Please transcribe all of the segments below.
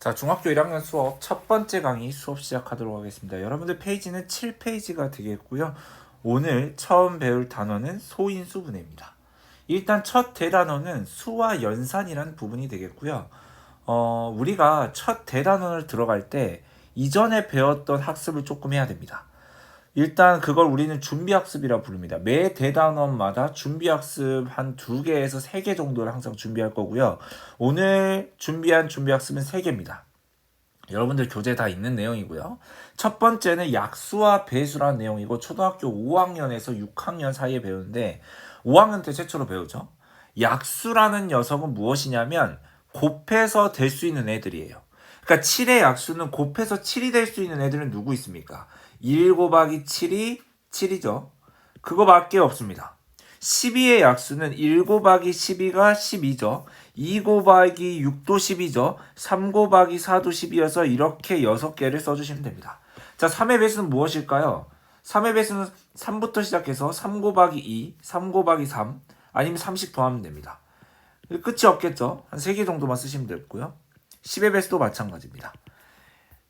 자, 중학교 1학년 수업 첫 번째 강의 수업 시작하도록 하겠습니다. 여러분들 페이지는 7페이지가 되겠고요. 오늘 처음 배울 단어는 소인수분해입니다. 일단 첫 대단어는 수와 연산이라는 부분이 되겠고요. 우리가 첫 대단원을 들어갈 때 이전에 배웠던 학습을 조금 해야 됩니다. 일단 그걸 우리는 준비학습이라 부릅니다. 매 대단원마다 준비학습 한 2개에서 3개 정도를 항상 준비할 거고요. 오늘 준비한 준비학습은 3개입니다. 여러분들 교재 다 있는 내용이고요. 첫 번째는 약수와 배수라는 내용이고 초등학교 5학년에서 6학년 사이에 배우는데 5학년 때 최초로 배우죠. 약수라는 녀석은 무엇이냐면 곱해서 될 수 있는 애들이에요. 그러니까 7의 약수는 곱해서 7이 될 수 있는 애들은 누구 있습니까? 1 곱하기 7이 7이죠. 그거밖에 없습니다. 12의 약수는 1 곱하기 12가 12죠. 2 곱하기 6도 12죠. 3 곱하기 4도 12여서 이렇게 6개를 써주시면 됩니다. 자, 3의 배수는 무엇일까요? 3의 배수는 3부터 시작해서 3 곱하기 2, 3 곱하기 3, 아니면 3씩 더하면 됩니다. 끝이 없겠죠? 한 3개 정도만 쓰시면 되고요. 10의 배수도 마찬가지입니다.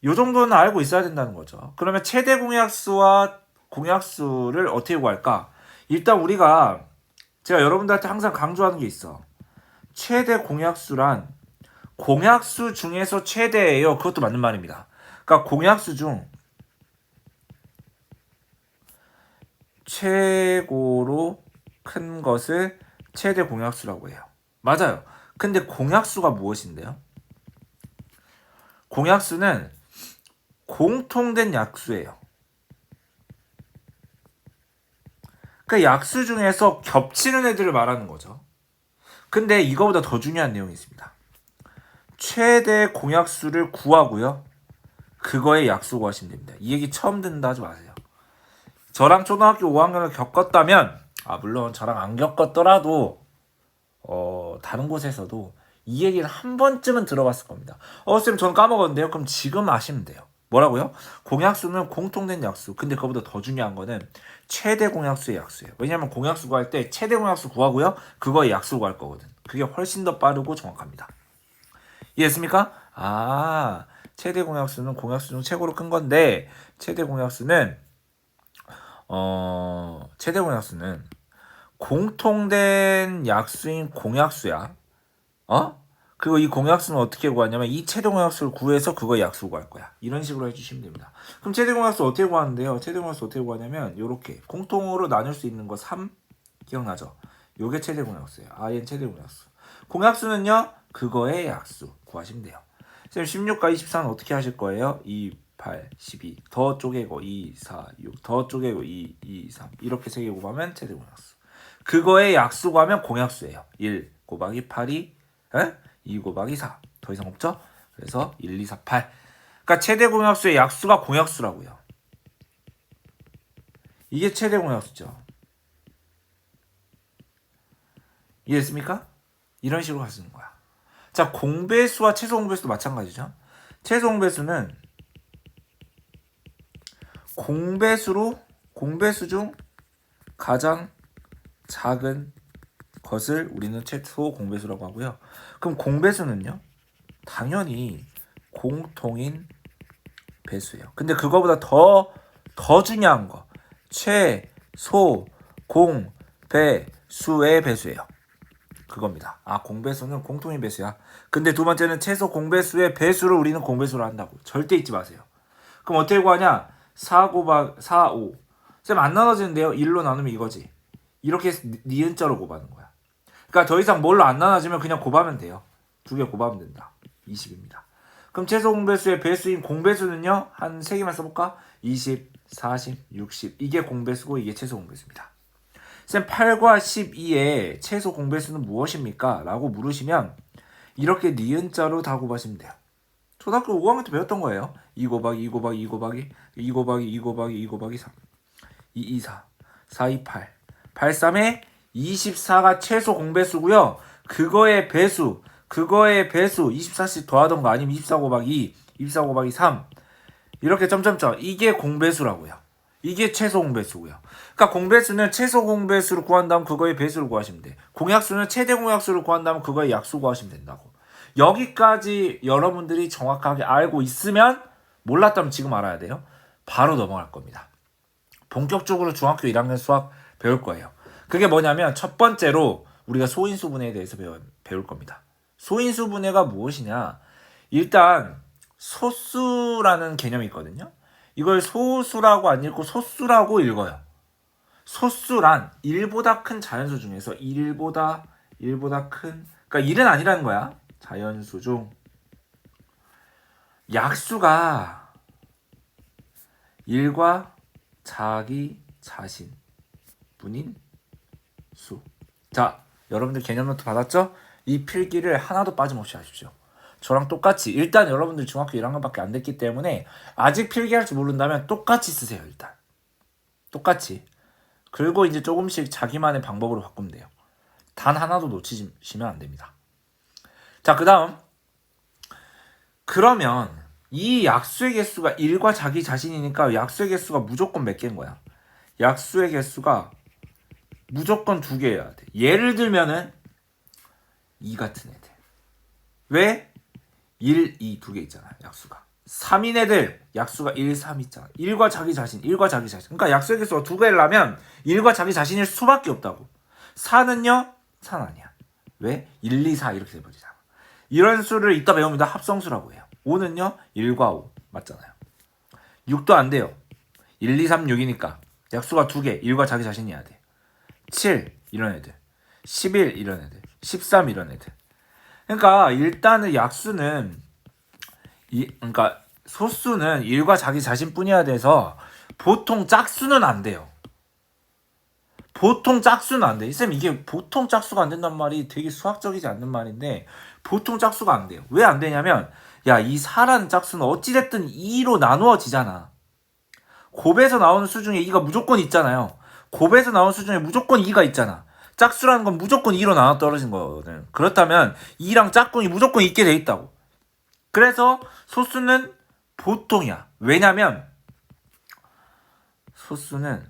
이 정도는 알고 있어야 된다는 거죠. 그러면 최대 공약수와 공약수를 어떻게 구할까? 일단 우리가 제가 여러분들한테 항상 강조하는 게 있어. 최대 공약수란 공약수 중에서 최대예요. 그것도 맞는 말입니다. 그러니까 공약수 중 최고로 큰 것을 최대 공약수라고 해요. 맞아요. 근데 공약수가 무엇인데요? 공약수는 공통된 약수예요. 그 약수 중에서 겹치는 애들을 말하는 거죠. 근데 이거보다 더 중요한 내용이 있습니다. 최대 공약수를 구하고요. 그거의 약수 구하시면 됩니다. 이 얘기 처음 듣는다 하지 마세요. 저랑 초등학교 5학년을 겪었다면, 물론 저랑 안 겪었더라도 다른 곳에서도 이 얘기를 한 번쯤은 들어봤을 겁니다. 쌤 저는 까먹었는데요. 그럼 지금 아시면 돼요. 뭐라고요? 공약수는 공통된 약수. 근데 그거보다 더 중요한 거는 최대 공약수의 약수예요. 왜냐하면 공약수 구할 때 최대 공약수 구하고요. 그거의 약수 구할 거거든. 그게 훨씬 더 빠르고 정확합니다. 이해했습니까? 최대 공약수는 공약수 중 최고로 큰 건데 최대 공약수는 공통된 약수인 공약수야. 그리고 이 공약수는 어떻게 구하냐면 이 최대 공약수를 구해서 그거 약수 구할 거야. 이런 식으로 해주시면 됩니다. 그럼 최대 공약수 어떻게 구하는데요? 최대 공약수 어떻게 구하냐면 이렇게 공통으로 나눌 수 있는 거 3 기억나죠? 요게 최대 공약수예요. 얘는 최대 공약수. 공약수는요. 그거의 약수 구하시면 돼요. 지금 16과 24는 어떻게 하실 거예요? 2, 8, 12 더 쪼개고 2, 4, 6 더 쪼개고 2, 2, 3 이렇게 3개 곱하면 최대 공약수. 그거의 약수 구하면 공약수예요. 1 곱하기 8이 2 곱하기 4. 더 이상 없죠? 그래서 1, 2, 4, 8. 그러니까 최대 공약수의 약수가 공약수라고요. 이게 최대 공약수죠. 이해했습니까? 이런 식으로 할 수 있는 거야. 자, 공배수와 최소 공배수도 마찬가지죠. 최소 공배수는 공배수 중 가장 작은 것을 우리는 최소 공배수라고 하고요. 그럼 공배수는요? 당연히 공통인 배수예요. 근데 그거보다 더 중요한 거 최소 공배수의 배수예요. 그겁니다. 공배수는 공통인 배수야. 근데 두 번째는 최소 공배수의 배수를 우리는 공배수로 한다고. 절대 잊지 마세요. 그럼 어떻게 구하냐? 4 곱하기 4, 5. 쌤 안 나눠지는데요? 1로 나누면 이거지. 이렇게 니은자로 곱하는 거야. 그러니까 더 이상 뭘로 안 나눠지면 그냥 곱하면 돼요. 2개 곱하면 된다. 20입니다. 그럼 최소 공배수의 배수인 공배수는요? 한 3개만 써볼까? 20, 40, 60. 이게 공배수고 이게 최소 공배수입니다. 쌤 8과 12의 최소 공배수는 무엇입니까? 라고 물으시면 이렇게 니은자로 다 곱하시면 돼요. 초등학교 5학년 때 배웠던 거예요. 2 곱하기 2 곱하기 2 곱하기 2 곱하기 2 곱하기 2 곱하기 3 2, 2, 4 4, 2, 8 8, 3에 24가 최소 공배수고요. 그거의 배수 24씩 더하던 거 아니면 24 곱하기 2 24 곱하기 3 이렇게 점점점 이게 공배수라고요. 이게 최소 공배수고요. 그러니까 공배수는 최소 공배수를 구한 다음 그거의 배수를 구하시면 돼. 공약수는 최대 공약수를 구한 다음 그거의 약수 구하시면 된다고. 여기까지 여러분들이 정확하게 알고 있으면, 몰랐다면 지금 알아야 돼요. 바로 넘어갈 겁니다. 본격적으로 중학교 1학년 수학 배울 거예요. 그게 뭐냐면 첫 번째로 우리가 소인수분해에 대해서 배울 겁니다. 소인수분해가 무엇이냐? 일단 소수라는 개념이 있거든요. 이걸 소수라고 안 읽고 소수라고 읽어요. 소수란 1보다 큰 자연수 중에서 1보다 큰, 그러니까 1은 아니라는 거야. 자연수 중 약수가 1과 자기 자신 분인 수. 자, 여러분들 개념 노트 받았죠? 이 필기를 하나도 빠짐없이 하십시오. 저랑 똑같이, 일단 여러분들 중학교 1학년밖에 안 됐기 때문에 아직 필기할 줄 모른다면 똑같이 쓰세요. 일단 똑같이. 그리고 이제 조금씩 자기만의 방법으로 바꾸면 돼요. 단 하나도 놓치시면 안 됩니다. 자, 그 다음, 그러면 이 약수의 개수가 1과 자기 자신이니까 약수의 개수가 무조건 몇 개인 거야? 약수의 개수가 무조건 2개여야 돼. 예를 들면은 2 같은 애들. 왜? 1, 2 2개 있잖아, 약수가. 3인 애들 약수가 1, 3 있잖아. 1과 자기 자신, 1과 자기 자신. 그러니까 약수의 개수가 2개라면 1과 자기 자신일 수밖에 없다고. 4는요? 4는 아니야. 왜? 1, 2, 4 이렇게 돼버리잖아. 이런 수를 이따 배웁니다. 합성수라고 해요. 5는요? 1과 5 맞잖아요. 6도 안 돼요. 1, 2, 3, 6이니까 약수가 2개, 1과 자기 자신이어야 돼. 7 이런 애들, 11 이런 애들, 13 이런 애들. 그러니까 일단은 약수는 그러니까 소수는 1과 자기 자신뿐이어야 돼서 보통 짝수는 안 돼요. 보통 짝수는 안 돼. 쌤, 이게 보통 짝수가 안 된단 말이 되게 수학적이지 않는 말인데 보통 짝수가 안 돼요. 왜 안 되냐면, 야, 이 4라는 짝수는 어찌됐든 2로 나누어지잖아. 곱에서 나오는 수 중에 2가 무조건 있잖아요. 곱에서 나오는 수 중에 무조건 2가 있잖아. 짝수라는 건 무조건 2로 나눠 떨어진 거거든. 그렇다면 2랑 짝꿍이 무조건 있게 돼 있다고. 그래서 소수는 보통이야. 왜냐면 소수는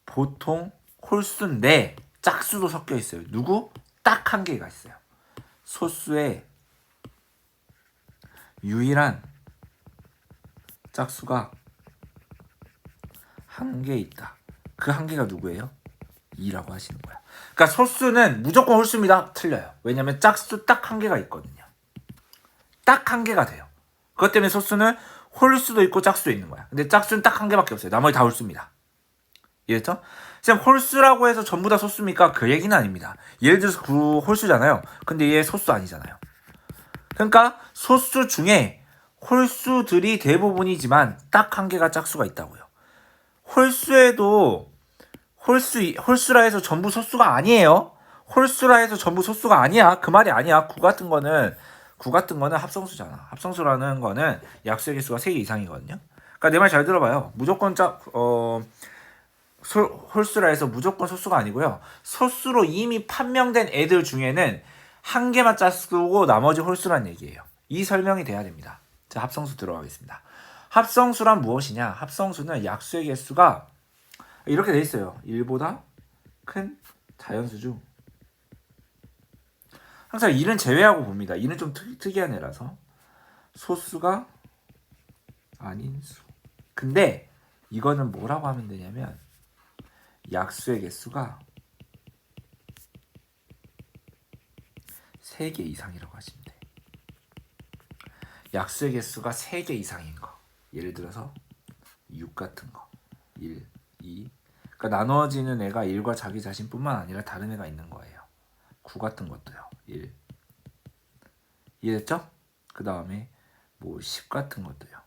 보통 홀수인데 짝수도 섞여 있어요. 누구? 딱 한 개가 있어요. 소수의 유일한 짝수가 한 개 있다. 그 한 개가 누구예요? 2라고 하시는 거야. 그러니까 소수는 무조건 홀수입니다. 틀려요. 왜냐면 짝수 딱 한 개가 있거든요. 딱 한 개가 돼요. 그것 때문에 소수는 홀수도 있고 짝수도 있는 거야. 근데 짝수는 딱 한 개밖에 없어요. 나머지 다 홀수입니다. 이해했죠? 쌤, 홀수라고 해서 전부 다 소수입니까? 그 얘기는 아닙니다. 예를 들어서 홀수잖아요. 근데 얘 소수 아니잖아요. 그러니까 소수 중에 홀수들이 대부분이지만 딱 한 개가 짝수가 있다고요. 홀수에도 홀수라 해서 전부 소수가 아니에요. 홀수라 해서 전부 소수가 아니야. 그 말이 아니야. 구 같은 거는 합성수잖아. 합성수라는 거는 약수의 개수가 3개 이상이거든요. 그러니까 내 말 잘 들어봐요. 무조건 홀수라 해서 무조건 소수가 아니고요. 소수로 이미 판명된 애들 중에는 한 개만 짝수고 나머지 홀수란 얘기예요. 이 설명이 돼야 됩니다. 자, 합성수 들어가겠습니다. 합성수란 무엇이냐? 합성수는 약수의 개수가 이렇게 돼 있어요. 1보다 큰 자연수 중 항상 1은 제외하고 봅니다. 1은 좀 특이한 애라서 소수가 아닌 수. 근데 이거는 뭐라고 하면 되냐면 약수의 개수가 3개 이상이라고 하시면 돼요. 약수의 개수가 3개 이상인 거. 예를 들어서 6 같은 거. 1, 2. 그러니까 나누어지는 애가 1과 자기 자신뿐만 아니라 다른 애가 있는 거예요. 9 같은 것도요. 1. 이해됐죠? 그 다음에 뭐 10 같은 것도요.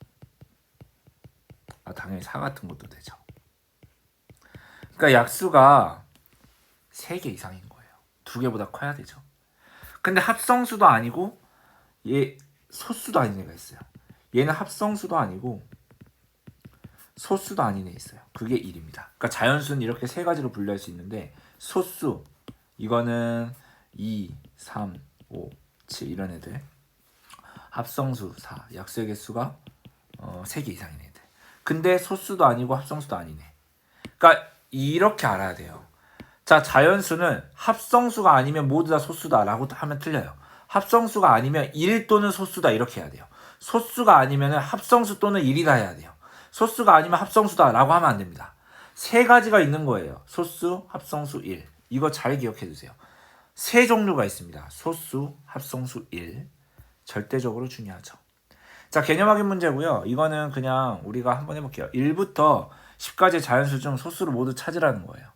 당연히 4 같은 것도 되죠. 그러니까 약수가 3개 이상인 거예요. 2개보다 커야 되죠. 근데 합성수도 아니고 얘 소수도 아닌 애가 있어요. 얘는 합성수도 아니고 소수도 아닌 애 있어요. 그게 1입니다. 그러니까 자연수는 이렇게 3가지로 분류할 수 있는데 소수 이거는 2, 3, 5, 7 이런 애들. 합성수 4, 약수의 개수가 3개 이상인 애들. 근데 소수도 아니고 합성수도 아니네. 그러니까 이렇게 알아야 돼요. 자, 자연수는 합성수가 아니면 모두 다 소수다라고 하면 틀려요. 합성수가 아니면 1 또는 소수다 이렇게 해야 돼요. 소수가 아니면 합성수 또는 1이다 해야 돼요. 소수가 아니면 합성수다 라고 하면 안 됩니다. 세 가지가 있는 거예요. 소수, 합성수, 1. 이거 잘 기억해 두세요. 세 종류가 있습니다. 소수, 합성수, 1. 절대적으로 중요하죠. 자, 개념 확인 문제고요. 이거는 그냥 우리가 한번 해볼게요. 1부터 10까지 자연수 중 소수를 모두 찾으라는 거예요.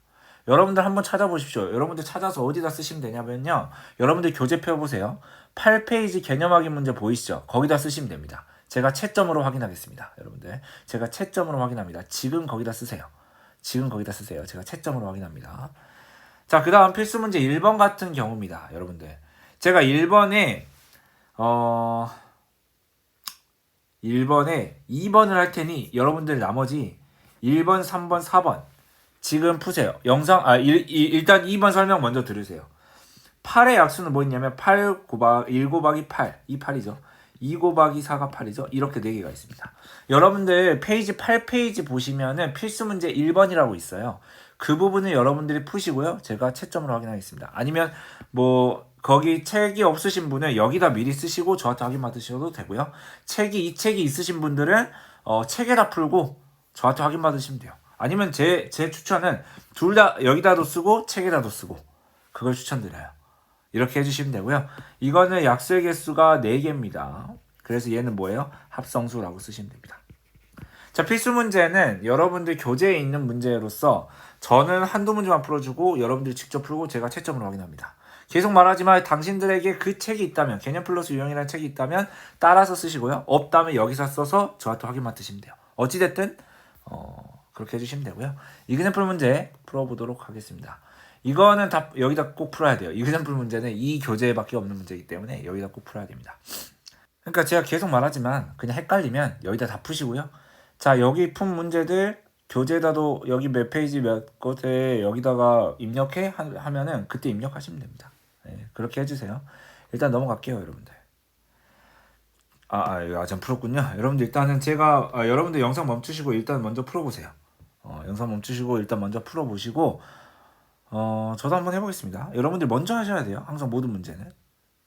여러분들 한번 찾아보십시오. 여러분들 찾아서 어디다 쓰시면 되냐면요. 여러분들 교재 펴보세요. 8페이지 개념 확인 문제 보이시죠? 거기다 쓰시면 됩니다. 제가 채점으로 확인하겠습니다. 여러분들. 제가 채점으로 확인합니다. 지금 거기다 쓰세요. 지금 거기다 쓰세요. 제가 채점으로 확인합니다. 자, 그 다음 필수 문제 1번 같은 경우입니다. 여러분들. 제가 1번에 2번을 할 테니 여러분들 나머지 1번, 3번, 4번 지금 푸세요. 일단 2번 설명 먼저 들으세요. 8의 약수는 뭐 있냐면 1 곱하기 8, 이 8이죠. 2 곱하기 4가 8이죠. 이렇게 4개가 있습니다. 여러분들 페이지 8페이지 보시면은 필수 문제 1번이라고 있어요. 그 부분을 여러분들이 푸시고요. 제가 채점으로 확인하겠습니다. 아니면 뭐 거기 책이 없으신 분은 여기다 미리 쓰시고 저한테 확인 받으셔도 되고요. 이 책이 있으신 분들은 책에다 풀고 저한테 확인 받으시면 돼요. 아니면 제 추천은 둘 다 여기다도 쓰고 책에다도 쓰고 그걸 추천드려요. 이렇게 해주시면 되고요. 이거는 약수의 개수가 4개입니다. 그래서 얘는 뭐예요? 합성수라고 쓰시면 됩니다. 자, 필수 문제는 여러분들 교재에 있는 문제로서 저는 한두 문제만 풀어주고 여러분들이 직접 풀고 제가 채점으로 확인합니다. 계속 말하지만 당신들에게 그 책이 있다면 개념 플러스 유형이라는 책이 있다면 따라서 쓰시고요. 없다면 여기서 써서 저한테 확인 맡으시면 돼요. 어찌됐든 그렇게 해주시면 되고요. 이그샘플 문제 풀어보도록 하겠습니다. 이거는 다 여기다 꼭 풀어야 돼요. 이그샘플 문제는 이 교재밖에 없는 문제이기 때문에 여기다 꼭 풀어야 됩니다. 그러니까 제가 계속 말하지만 그냥 헷갈리면 여기다 다 푸시고요. 자, 여기 푼 문제들 교재에다도 여기 몇 페이지 몇 곳에 여기다가 입력해 하면은 그때 입력하시면 됩니다. 네, 그렇게 해주세요. 일단 넘어갈게요, 여러분들. 이거 아직 풀었군요. 여러분들 일단은 제가 여러분들 영상 멈추시고 일단 먼저 풀어보세요. 영상 멈추시고 일단 먼저 풀어보시고 저도 한번 해보겠습니다. 여러분들 먼저 하셔야 돼요. 항상 모든 문제는.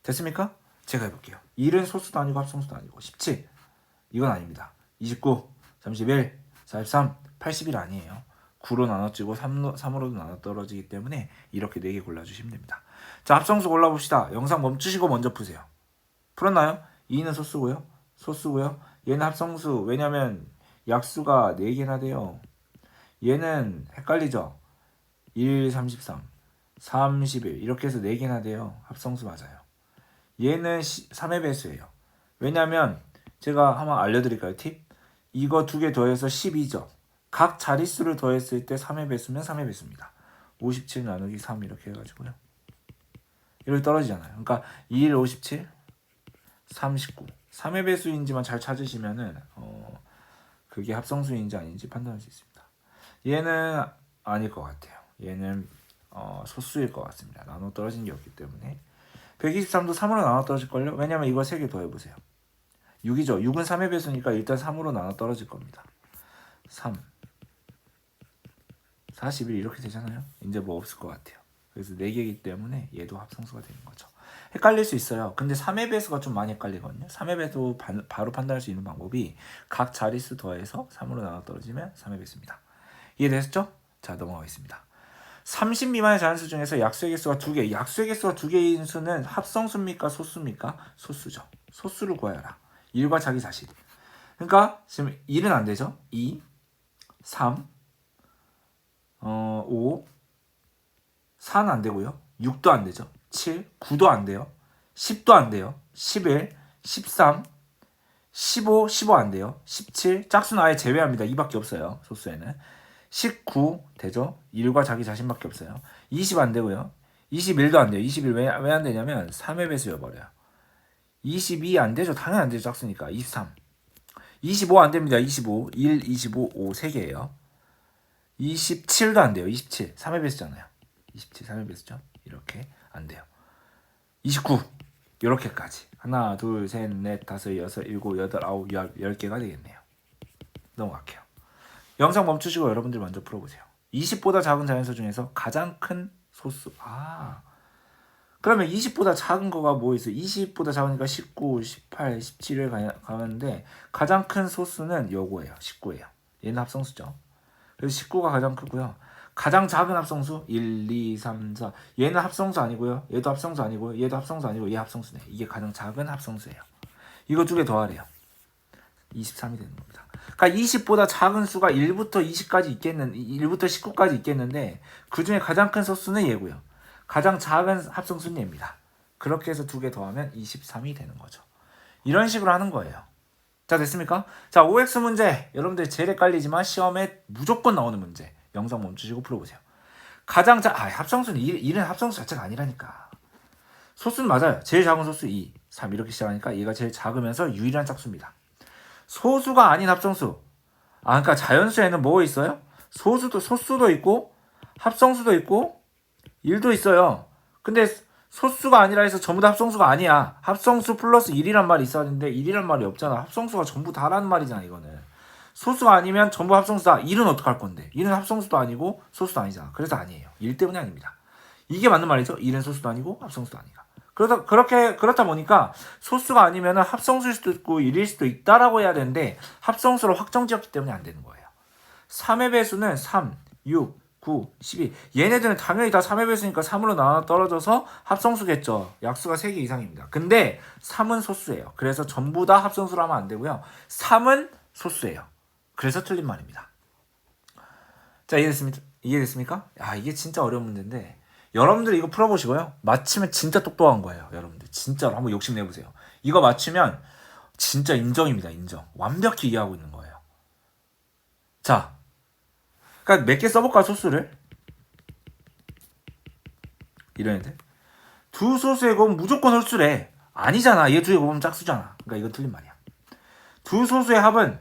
됐습니까? 제가 해볼게요. 1은 소수도 아니고 합성수도 아니고 17 이건 아닙니다. 29, 31, 43, 81 아니에요. 9로 나눠지고 3으로도 나눠 떨어지기 때문에 이렇게 4개 골라주시면 됩니다. 자, 합성수 골라봅시다. 영상 멈추시고 먼저 푸세요. 풀었나요? 2는 소수고요. 얘는 합성수. 왜냐면 약수가 4개나 돼요. 얘는 헷갈리죠? 1, 33, 31 이렇게 해서 4개나 돼요. 합성수 맞아요. 얘는 3의 배수예요. 왜냐면 제가 한번 알려드릴까요? 팁? 이거 2개 더해서 12죠. 각 자릿수를 더했을 때 3의 배수면 3의 배수입니다. 57 나누기 3 이렇게 해가지고요. 이렇게 떨어지잖아요. 그러니까 2, 1, 57, 39. 3의 배수인지만 잘 찾으시면은 그게 합성수인지 아닌지 판단할 수 있습니다. 얘는 아닐 것 같아요. 얘는 소수일 것 같습니다. 나눠 떨어진 게 없기 때문에 123도 3으로 나눠 떨어질걸요? 왜냐면 이거 3개 더해보세요. 6이죠. 6은 3의 배수니까 일단 3으로 나눠 떨어질 겁니다. 3 41 이렇게 되잖아요. 이제 뭐 없을 것 같아요. 그래서 4개이기 때문에 얘도 합성수가 되는 거죠. 헷갈릴 수 있어요. 근데 3의 배수가 좀 많이 헷갈리거든요. 3의 배수 바로 판단할 수 있는 방법이 각 자릿수 더해서 3으로 나눠 떨어지면 3의 배수입니다. 이해되셨죠? 자, 넘어가겠습니다. 30 미만의 자연수 중에서 약수의 개수가 2개. 약수의 개수가 2개인 수는 합성수입니까? 소수입니까? 소수죠. 소수를 구하여라. 1과 자기 자신. 그러니까 지금 1은 안 되죠. 2, 3, 5, 4는 안 되고요. 6도 안 되죠. 7, 9도 안 돼요. 10도 안 돼요. 11, 13, 15, 15 안 돼요. 17, 짝수는 아예 제외합니다. 2밖에 없어요. 소수에는. 19 되죠. 1과 자기 자신밖에 없어요. 20 안 되고요. 21도 안 돼요. 21 왜 안 되냐면 3의 배수여버려요. 22 안 되죠. 당연히 안 되죠. 짝수니까. 23. 25 안 됩니다. 25. 1, 25, 5 3개예요. 27도 안 돼요. 27. 3의 배수잖아요. 27 3의 배수죠. 이렇게 안 돼요. 29. 이렇게까지. 하나, 둘, 셋, 넷, 다섯, 여섯, 일곱, 여덟, 아홉, 10개가 되겠네요. 넘어갈게요. 영상 멈추시고 여러분들 먼저 풀어보세요. 20보다 작은 자연수 중에서 가장 큰 소수. 그러면 20보다 작은 거가 뭐 있어요? 20보다 작으니까 19, 18, 17을 가는데 가장 큰 소수는 요거예요. 19예요. 얘는 합성수죠. 그래서 19가 가장 크고요. 가장 작은 합성수 1, 2, 3, 4. 얘는 합성수 아니고요. 얘도 합성수 아니고요. 얘도 합성수 아니고 얘 합성수네. 이게 가장 작은 합성수예요. 이거 두 개 더하래요. 23이 되는 겁니다. 그러니까 20보다 작은 수가 1부터 20까지 있겠는 1부터 19까지 있겠는데 그 중에 가장 큰 소수는 얘고요. 가장 작은 합성수는 얘입니다. 그렇게 해서 두 개 더하면 23이 되는 거죠. 이런 식으로 하는 거예요. 자, 됐습니까? 자, OX 문제. 여러분들 제일 헷갈리지만 시험에 무조건 나오는 문제. 영상 멈추시고 풀어보세요. 가장 합성수는 1은 합성수 자체가 아니라니까. 소수는 맞아요. 제일 작은 소수 2, 3 이렇게 시작하니까 얘가 제일 작으면서 유일한 짝수입니다. 소수가 아닌 합성수. 그러니까 자연수에는 뭐 있어요? 소수도 있고 합성수도 있고 1도 있어요. 근데 소수가 아니라 해서 전부 다 합성수가 아니야. 합성수 플러스 1이란 말이 있어야 되는데 1이란 말이 없잖아. 합성수가 전부 다라는 말이잖아, 이거는. 소수가 아니면 전부 합성수다. 1은 어떡할 건데? 1은 합성수도 아니고 소수도 아니잖아. 그래서 아니에요. 1 때문에 아닙니다. 이게 맞는 말이죠. 1은 소수도 아니고 합성수도 아니가. 그렇다 보니까 소수가 아니면 합성수일 수도 있고 1일 수도 있다라고 해야 되는데 합성수로 확정지었기 때문에 안 되는 거예요. 3의 배수는 3, 6, 9, 12. 얘네들은 당연히 다 3의 배수니까 3으로 나눠 떨어져서 합성수겠죠. 약수가 3개 이상입니다. 근데 3은 소수예요. 그래서 전부 다 합성수로 하면 안 되고요. 3은 소수예요. 그래서 틀린 말입니다. 자, 이해됐습니까? 이게 진짜 어려운 문제인데 여러분들 이거 풀어보시고요. 맞히면 진짜 똑똑한 거예요. 여러분들 진짜로 한번 욕심내보세요. 이거 맞추면 진짜 인정입니다. 인정. 완벽히 이해하고 있는 거예요. 자, 그러니까 몇 개 써볼까, 소수를? 이러는데 두 소수의 곱은 무조건 홀수래. 아니잖아. 얘 두의 곱은 짝수잖아. 그러니까 이건 틀린 말이야. 두 소수의 합은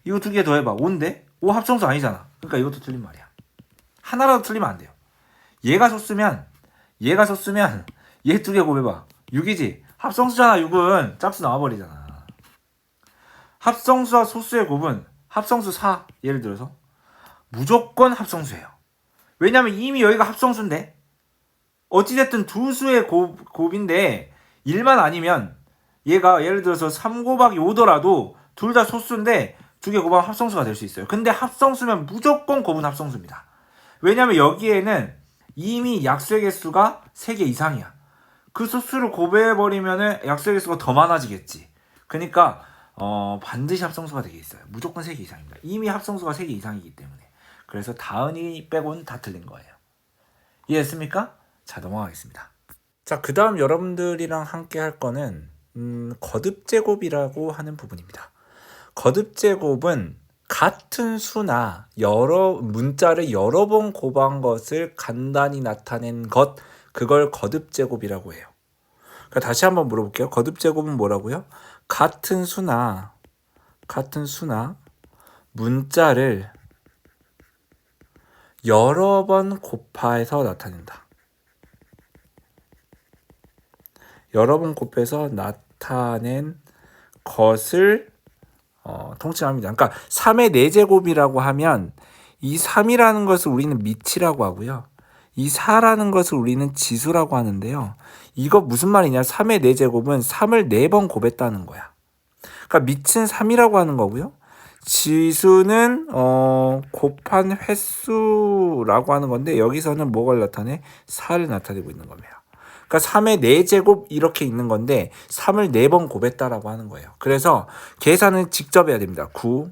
이거 두 개 더해봐. 5인데 5 합성수 아니잖아. 그러니까 이것도 틀린 말이야. 하나라도 틀리면 안 돼요. 얘가 소수면 얘 두 개 곱해봐. 6이지. 합성수잖아. 6은 짝수 나와버리잖아. 합성수와 소수의 곱은 합성수 4 예를 들어서 무조건 합성수예요. 왜냐면 이미 여기가 합성수인데 어찌됐든 두 수의 곱인데 1만 아니면 얘가 예를 들어서 3 곱하기 5더라도 둘 다 소수인데 두 개 곱하면 합성수가 될 수 있어요. 근데 합성수면 무조건 곱은 합성수입니다. 왜냐면 여기에는 이미 약수의 개수가 3개 이상이야. 그 소수를 곱해버리면 약수의 개수가 더 많아지겠지. 그러니까 반드시 합성수가 되게 있어요. 무조건 3개 이상입니다. 이미 합성수가 3개 이상이기 때문에. 그래서 다은이 빼고는 다 틀린 거예요. 이해했습니까? 자, 넘어가겠습니다. 자, 그 다음 여러분들이랑 함께 할 거는 거듭제곱이라고 하는 부분입니다. 거듭제곱은 같은 수나 문자를 여러 번 곱한 것을 간단히 나타낸 것, 그걸 거듭제곱이라고 해요. 그러니까 다시 한번 물어볼게요. 거듭제곱은 뭐라고요? 같은 수나 문자를 여러 번 곱해서 나타낸다. 여러 번 곱해서 나타낸 것을 통칭합니다. 그러니까 3의 4제곱이라고 하면 이 3이라는 것을 우리는 미치라고 하고요. 이 4라는 것을 우리는 지수라고 하는데요. 이거 무슨 말이냐? 3의 4제곱은 3을 4번 곱했다는 거야. 그러니까 미치는 3이라고 하는 거고요. 지수는 곱한 횟수라고 하는 건데 여기서는 뭐를 나타내? 4를 나타내고 있는 겁니다. 그러니까 3의 4제곱 이렇게 있는 건데 3을 4번 곱했다라고 하는 거예요. 그래서 계산은 직접 해야 됩니다. 9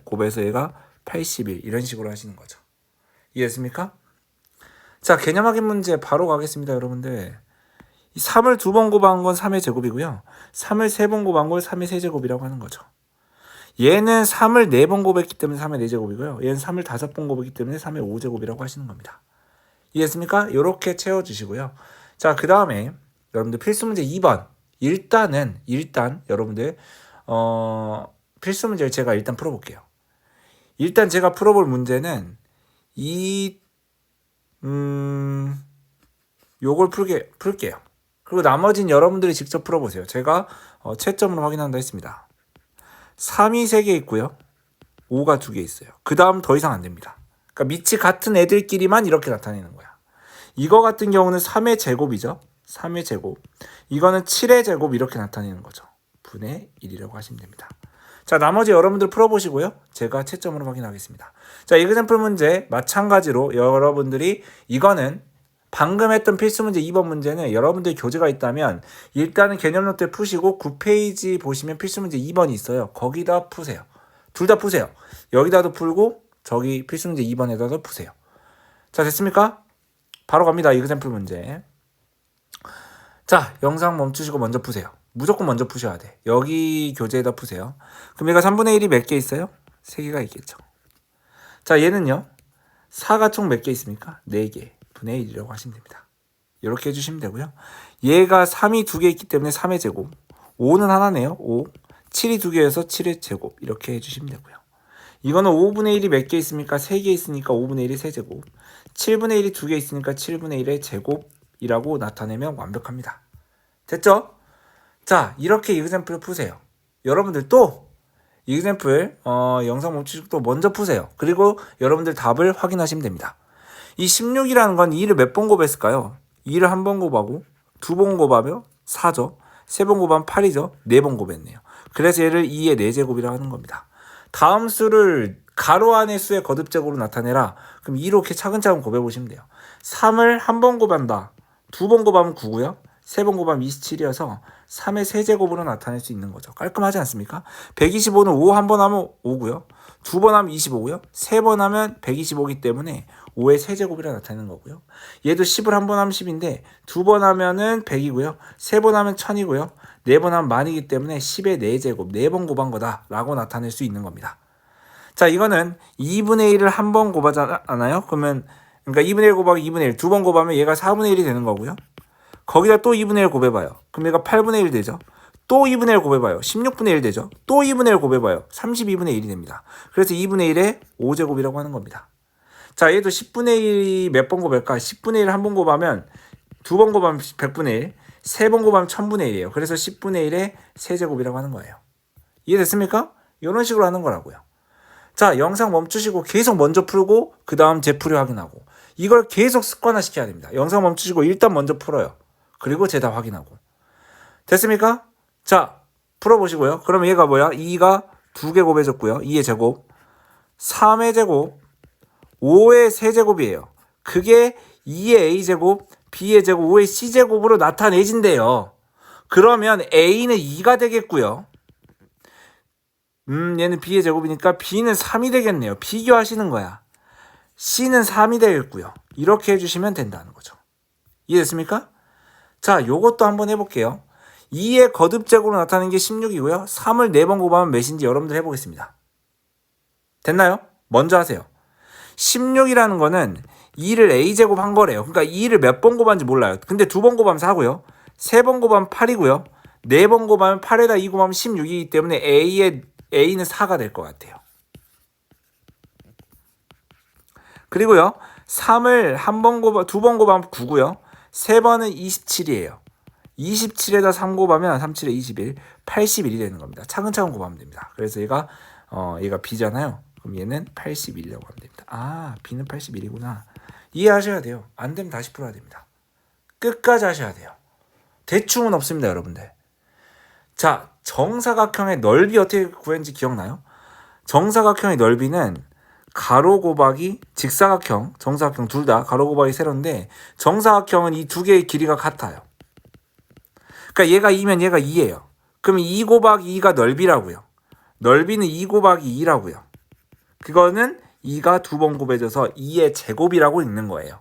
곱해서 얘가 81 이런 식으로 하시는 거죠. 이해했습니까? 자, 개념 확인 문제 바로 가겠습니다, 여러분들. 3을 2번 곱한 건 3의 제곱이고요. 3을 3번 곱한 걸 3의 세제곱이라고 하는 거죠. 얘는 3을 4번 곱했기 때문에 3의 4제곱이고요. 얘는 3을 5번 곱했기 때문에 3의 5제곱이라고 하시는 겁니다. 이해했습니까? 이렇게 채워주시고요. 자, 그 다음에 여러분들 필수 문제 2번. 일단 여러분들 필수 문제를 제가 일단 풀어볼게요. 일단 제가 풀어볼 문제는 요걸 풀게요. 그리고 나머지는 여러분들이 직접 풀어보세요. 제가 채점으로 확인한다 했습니다. 3이 3개 있고요. 5가 2개 있어요. 그 다음 더 이상 안 됩니다. 그러니까 밑이 같은 애들끼리만 이렇게 나타내는 거야. 이거 같은 경우는 3의 제곱이죠. 3의 제곱. 이거는 7의 제곱 이렇게 나타내는 거죠. 분의 1이라고 하시면 됩니다. 자, 나머지 여러분들 풀어보시고요. 제가 채점으로 확인하겠습니다. 자, 이그샘플 문제 마찬가지로 여러분들이 이거는 방금 했던 필수 문제 2번 문제는 여러분들 교재가 있다면 일단은 개념 노트 푸시고 9페이지 보시면 필수 문제 2번이 있어요. 거기다 푸세요. 둘 다 푸세요. 여기다도 풀고 저기 필수 문제 2번에다도 푸세요. 자, 됐습니까? 바로 갑니다. 이그샘플 문제. 자, 영상 멈추시고 먼저 푸세요. 무조건 먼저 푸셔야 돼. 여기 교재에다 푸세요. 그럼 얘가 3분의 1이 몇 개 있어요? 3개가 있겠죠. 자, 얘는요. 4가 총 몇 개 있습니까? 4개. 분의 1이라고 하시면 됩니다. 이렇게 해주시면 되고요. 얘가 3이 2개 있기 때문에 3의 제곱. 5는 하나네요. 5. 7이 2개여서 7의 제곱. 이렇게 해주시면 되고요. 이거는 5분의 1이 몇 개 있습니까? 3개 있으니까 5분의 1이 세제곱. 7분의 1이 2개 있으니까 7분의 1의 제곱이라고 나타내면 완벽합니다. 됐죠? 자, 이렇게 이그샘플을 푸세요. 여러분들 또 이그샘플 영상 멈추시고 또 먼저 푸세요. 그리고 여러분들 답을 확인하시면 됩니다. 이 16이라는 건 2를 몇 번 곱했을까요? 2를 한 번 곱하고 2번 곱하면 4죠. 3번 곱하면 8이죠. 4번 곱했네요. 그래서 얘를 2의 4제곱이라고 하는 겁니다. 다음 수를 가로 안의 수의 거듭제곱으로 나타내라. 그럼 2로 이렇게 차근차근 곱해보시면 돼요. 3을 한 번 곱한다. 2번 곱하면 9고요. 3번 곱하면 27이어서 3의 세제곱으로 나타낼 수 있는 거죠. 깔끔하지 않습니까? 125는 5 한 번 하면 5고요. 2번 하면 25고요. 3번 하면 125이기 때문에 5의 세제곱이라 나타내는 거고요. 얘도 10을 한 번 하면 10인데 2번 하면은 100이고요. 3번 하면 1000이고요. 4번 하면 10,000이기 때문에 10의 4제곱, 4번 곱한 거다 라고 나타낼 수 있는 겁니다. 자, 이거는 2분의 1을 한 번 곱하잖아요. 그러면 그러니까 2분의 1 곱하기 2분의 1, 2번 곱하면 얘가 4분의 1이 되는 거고요. 거기다 또 2분의 1 곱해봐요. 그럼 얘가 8분의 1 되죠. 또 2분의 1 곱해봐요. 16분의 1 되죠. 또 2분의 1 곱해봐요. 32분의 1이 됩니다. 그래서 2분의 1의 5제곱이라고 하는 겁니다. 자, 얘도 10분의 1이 몇 번 곱할까? 10분의 1 한 번 곱하면 2번 곱하면 100분의 1, 3번 곱하면 1000분의 1이에요. 그래서 10분의 1의 세제곱이라고 하는 거예요. 이해됐습니까? 이런 식으로 하는 거라고요. 자, 영상 멈추시고 계속 먼저 풀고 그 다음 재풀이 확인하고 이걸 계속 습관화시켜야 됩니다. 영상 멈추시고 일단 먼저 풀어요. 그리고 재답 확인하고. 됐습니까? 자, 풀어보시고요. 그러면 얘가 뭐야? 2가 2개 곱해졌고요. 2의 제곱, 3의 제곱, 5의 세제곱이에요. 그게 2의 a제곱, b의 제곱, 5의 c제곱으로 나타내진대요. 그러면 a는 2가 되겠고요. 얘는 b의 제곱이니까 b는 3이 되겠네요. 비교하시는 거야. c는 3이 되겠고요. 이렇게 해주시면 된다는 거죠. 이해됐습니까? 자, 요것도 한번 해볼게요. 2의 거듭제곱으로 나타나는 게 16이고요. 3을 4번 곱하면 몇인지 여러분들 해보겠습니다. 됐나요? 먼저 하세요. 16이라는 거는 2를 a제곱 한 거래요. 그러니까 2를 몇 번 곱한지 몰라요. 근데 2번 곱하면 4고요. 3번 곱하면 8이고요. 4번 곱하면 8에다 2 곱하면 16이기 때문에 a는 4가 될 것 같아요. 그리고요. 3을 두 번 곱하면 9고요. 3번은 27이에요. 27에다 3 곱하면 37에 21, 81이 되는 겁니다. 차근차근 곱하면 됩니다. 그래서 얘가 B잖아요. 그럼 얘는 81이라고 하면 됩니다. 아, B는 81이구나. 이해하셔야 돼요. 안 되면 다시 풀어야 됩니다. 끝까지 하셔야 돼요. 대충은 없습니다, 여러분들. 자, 정사각형의 넓이 어떻게 구했는지 기억나요? 정사각형의 넓이는 가로 곱하기 직사각형, 정사각형 둘 다 가로 곱하기 세로인데 정사각형은 이 두 개의 길이가 같아요. 그러니까 얘가 2면 얘가 2예요. 그럼 2 곱하기 2가 넓이라고요. 넓이는 2 곱하기 2라고요. 그거는 2가 두 번 곱해져서 2의 제곱이라고 읽는 거예요.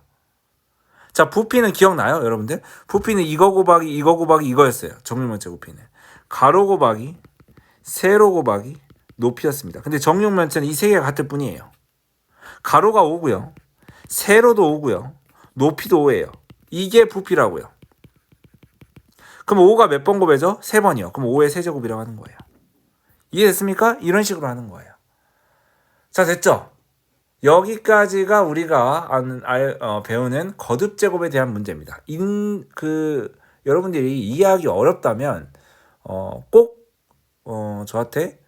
자, 부피는 기억나요, 여러분들? 부피는 이거 곱하기 이거였어요. 정육면체 부피는. 가로 곱하기 세로 곱하기 높이였습니다. 근데 정육면체는 이 세 개가 같을 뿐이에요. 가로가 5고요. 세로도 5고요. 높이도 5예요. 이게 부피라고요. 그럼 5가 몇 번 곱해져? 3번이요. 그럼 5의 세제곱이라고 하는 거예요. 이해됐습니까? 이런 식으로 하는 거예요. 자, 됐죠? 여기까지가 우리가 배우는 거듭제곱에 대한 문제입니다. 여러분들이 이해하기 어렵다면 꼭 저한테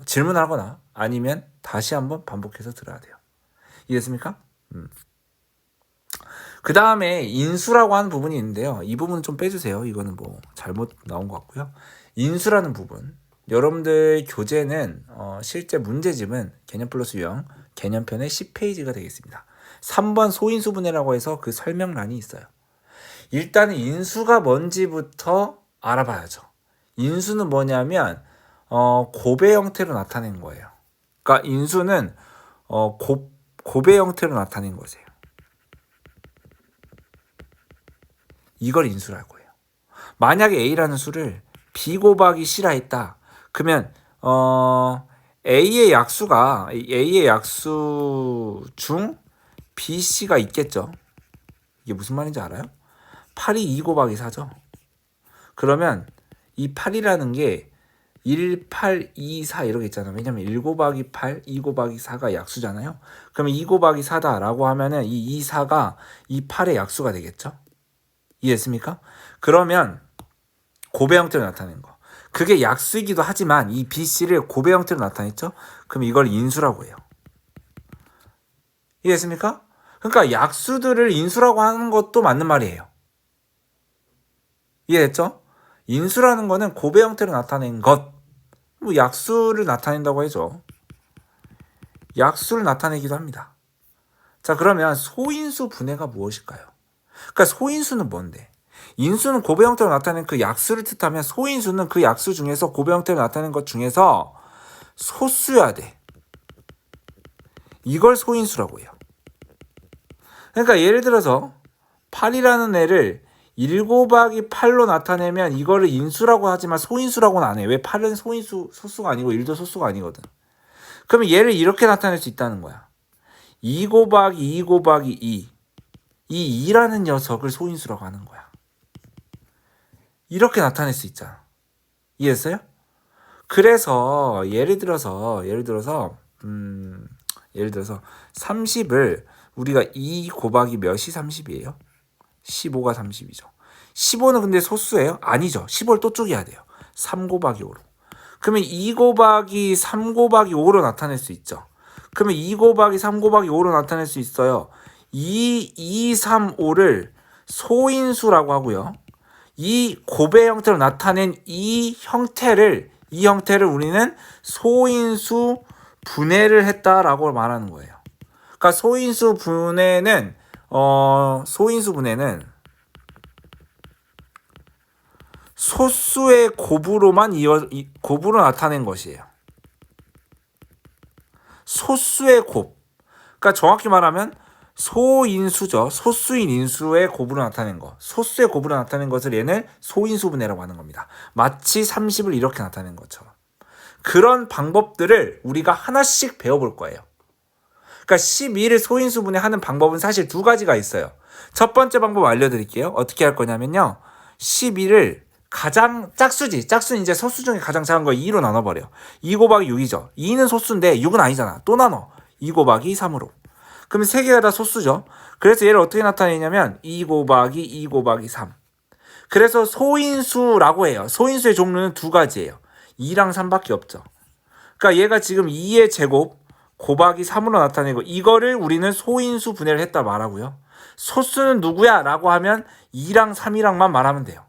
질문하거나 아니면 다시 한번 반복해서 들어야 돼요. 이해됐습니까? 그 다음에 인수라고 하는 부분이 있는데요. 이 부분은 좀 빼주세요. 이거는 뭐 잘못 나온 것 같고요. 인수라는 부분. 여러분들 교재는 실제 문제집은 개념 플러스 유형 개념편의 10페이지가 되겠습니다. 3번 소인수분해라고 해서 그 설명란이 있어요. 일단은 인수가 뭔지부터 알아봐야죠. 인수는 뭐냐면 곱의 형태로 나타낸 거예요. 그러니까 인수는 곱의 형태로 나타낸 거세요. 이걸 인수라고 해요. 만약에 A라는 수를 B 곱하기 C라 했다. 그러면 A의 약수 중 BC가 있겠죠. 이게 무슨 말인지 알아요? 8이 2 곱하기 4죠. 그러면 이 8이라는 게 1, 8, 2, 4 이렇게 있잖아요. 왜냐면 1 곱하기 8, 2 곱하기 4가 약수잖아요. 그러면 2 곱하기 4다라고 하면은 이 2, 4가 이 8의 약수가 되겠죠. 이해했습니까? 그러면 곱의 형태로 나타낸 거. 그게 약수이기도 하지만 이 BC를 곱의 형태로 나타냈죠. 그럼 이걸 인수라고 해요. 이해했습니까? 그러니까 약수들을 인수라고 하는 것도 맞는 말이에요. 이해했죠? 인수라는 거는 곱의 형태로 나타낸 것. 뭐 약수를 나타낸다고 해죠. 약수를 나타내기도 합니다. 자, 그러면 소인수 분해가 무엇일까요? 그러니까 소인수는 뭔데? 인수는 곱의 형태로 나타낸 그 약수를 뜻하면 소인수는 그 약수 중에서 곱의 형태로 나타낸 것 중에서 소수여야 돼. 이걸 소인수라고 해요. 그러니까 예를 들어서 8이라는 애를 1 곱하기 8로 나타내면 이거를 인수라고 하지만 소인수라고는 안 해. 왜 8은 소수가 아니고 1도 소수가 아니거든. 그러면 얘를 이렇게 나타낼 수 있다는 거야. 2 곱하기 2 곱하기 2. 이 2라는 녀석을 소인수라고 하는 거야. 이렇게 나타낼 수 있잖아. 이해했어요? 그래서 예를 들어서 30을 우리가 2 곱하기 몇이 30이에요? 15가 30이죠. 15는 근데 소수예요? 아니죠. 15를 또 쪼개야 돼요. 3 곱하기 5로. 그러면 2 곱하기 3 곱하기 5로 나타낼 수 있죠. 그러면 2 곱하기 3 곱하기 5로 나타낼 수 있어요. 2, 3, 5를 소인수라고 하고요. 이 곱의 형태로 나타낸 이 형태를 우리는 소인수 분해를 했다라고 말하는 거예요. 그러니까 소인수 분해는 소수의 곱으로 나타낸 것이에요. 소수의 곱. 그러니까 정확히 말하면 소인수죠. 소수인 인수의 곱으로 나타낸 거. 소수의 곱으로 나타낸 것을 얘는 소인수 분해라고 하는 겁니다. 마치 30을 이렇게 나타낸 것처럼. 그런 방법들을 우리가 하나씩 배워볼 거예요. 그러니까 12를 소인수 분해하는 방법은 사실 두 가지가 있어요. 첫 번째 방법 알려드릴게요. 어떻게 할 거냐면요. 12를 가장 짝수는 이제 소수 중에 가장 작은 거 2로 나눠버려. 2 곱하기 6이죠. 2는 소수인데 6은 아니잖아. 또 나눠. 2 곱하기 3으로. 그럼 세 개가 다 소수죠. 그래서 얘를 어떻게 나타내냐면 2 곱하기 2 곱하기 3. 그래서 소인수라고 해요. 소인수의 종류는 두 가지예요. 2랑 3밖에 없죠. 그러니까 얘가 지금 2의 제곱 곱하기 3으로 나타내고 이거를 우리는 소인수 분해를 했다 말하고요. 소수는 누구야? 라고 하면 2랑 3이랑만 말하면 돼요.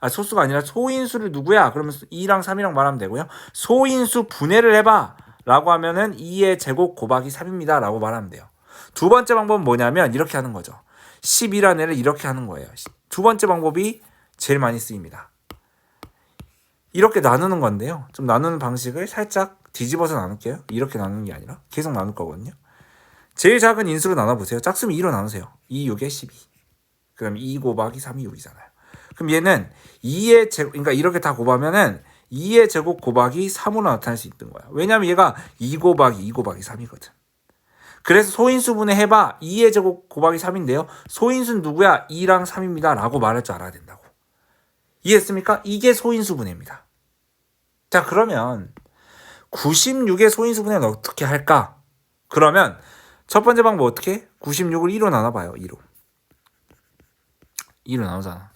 소수가 아니라 소인수를 누구야? 그러면 2랑 3이랑 말하면 되고요. 소인수 분해를 해봐 라고 하면은 2의 제곱 곱하기 3입니다 라고 말하면 돼요. 두 번째 방법은 뭐냐면 이렇게 하는 거죠. 12라는 애를 이렇게 하는 거예요. 두 번째 방법이 제일 많이 쓰입니다. 이렇게 나누는 건데요. 좀 나누는 방식을 살짝 뒤집어서 나눌게요. 이렇게 나누는 게 아니라 계속 나눌 거거든요. 제일 작은 인수로 나눠보세요. 짝수면 2로 나누세요. 2, 6에 12. 그럼 2 곱하기 3이 6이잖아요. 그럼 얘는 2의 제곱, 그러니까 이렇게 다 곱하면은 2의 제곱 곱하기 3으로 나타낼 수 있는 거야. 왜냐면 얘가 2 곱하기 2 곱하기 3이거든. 그래서 소인수 분해해봐. 2의 제곱 곱하기 3인데요. 소인수는 누구야? 2랑 3입니다. 라고 말할 줄 알아야 된다고. 이해했습니까? 이게 소인수 분해입니다. 자, 그러면 96의 소인수 분해는 어떻게 할까? 그러면 첫 번째 방법 어떻게? 96을 2로 나눠봐요. 2로 나누잖아.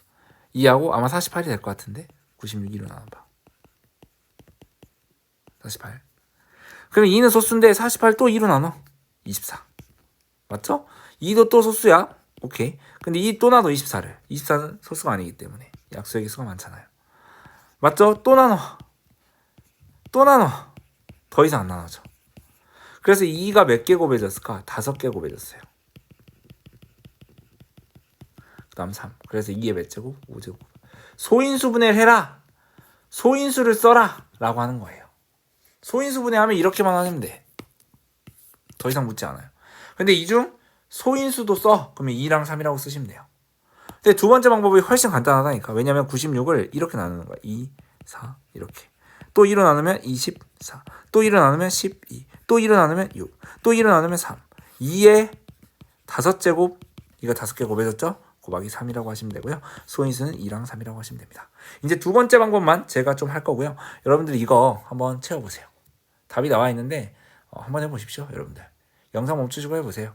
2하고 아마 48이 될 것 같은데 96 2로 나눠봐. 48. 그럼 2는 소수인데 48 또 2로 나눠. 24. 맞죠? 2도 또 소수야. 오케이. 근데 이 또 나눠 24를. 24는 소수가 아니기 때문에 약수의 개수가 많잖아요. 맞죠? 또 나눠. 또 나눠. 더 이상 안 나눠져. 그래서 2가 몇 개 곱해졌을까? 5개 곱해졌어요. 그 다음 3. 그래서 2의 몇 제곱? 5제곱. 소인수분해를 해라. 소인수를 써라. 라고 하는 거예요. 소인수분해하면 이렇게만 하면 돼. 더 이상 묻지 않아요. 근데 이 중 소인수도 써. 그러면 2랑 3이라고 쓰시면 돼요. 근데 두 번째 방법이 훨씬 간단하다니까. 왜냐면 96을 이렇게 나누는 거야. 2, 4 이렇게. 또 2로 나누면 24. 또 2로 나누면 12. 또 2로 나누면 6. 또 2로 나누면 3. 2의 5제곱. 이거 5개 곱해졌죠? 곱하기 3이라고 하시면 되고요. 소인수는 2랑 3이라고 하시면 됩니다. 이제 두 번째 방법만 제가 좀 할 거고요. 여러분들 이거 한번 채워보세요. 답이 나와 있는데 한번 해보십시오. 여러분들. 영상 멈추시고 해보세요.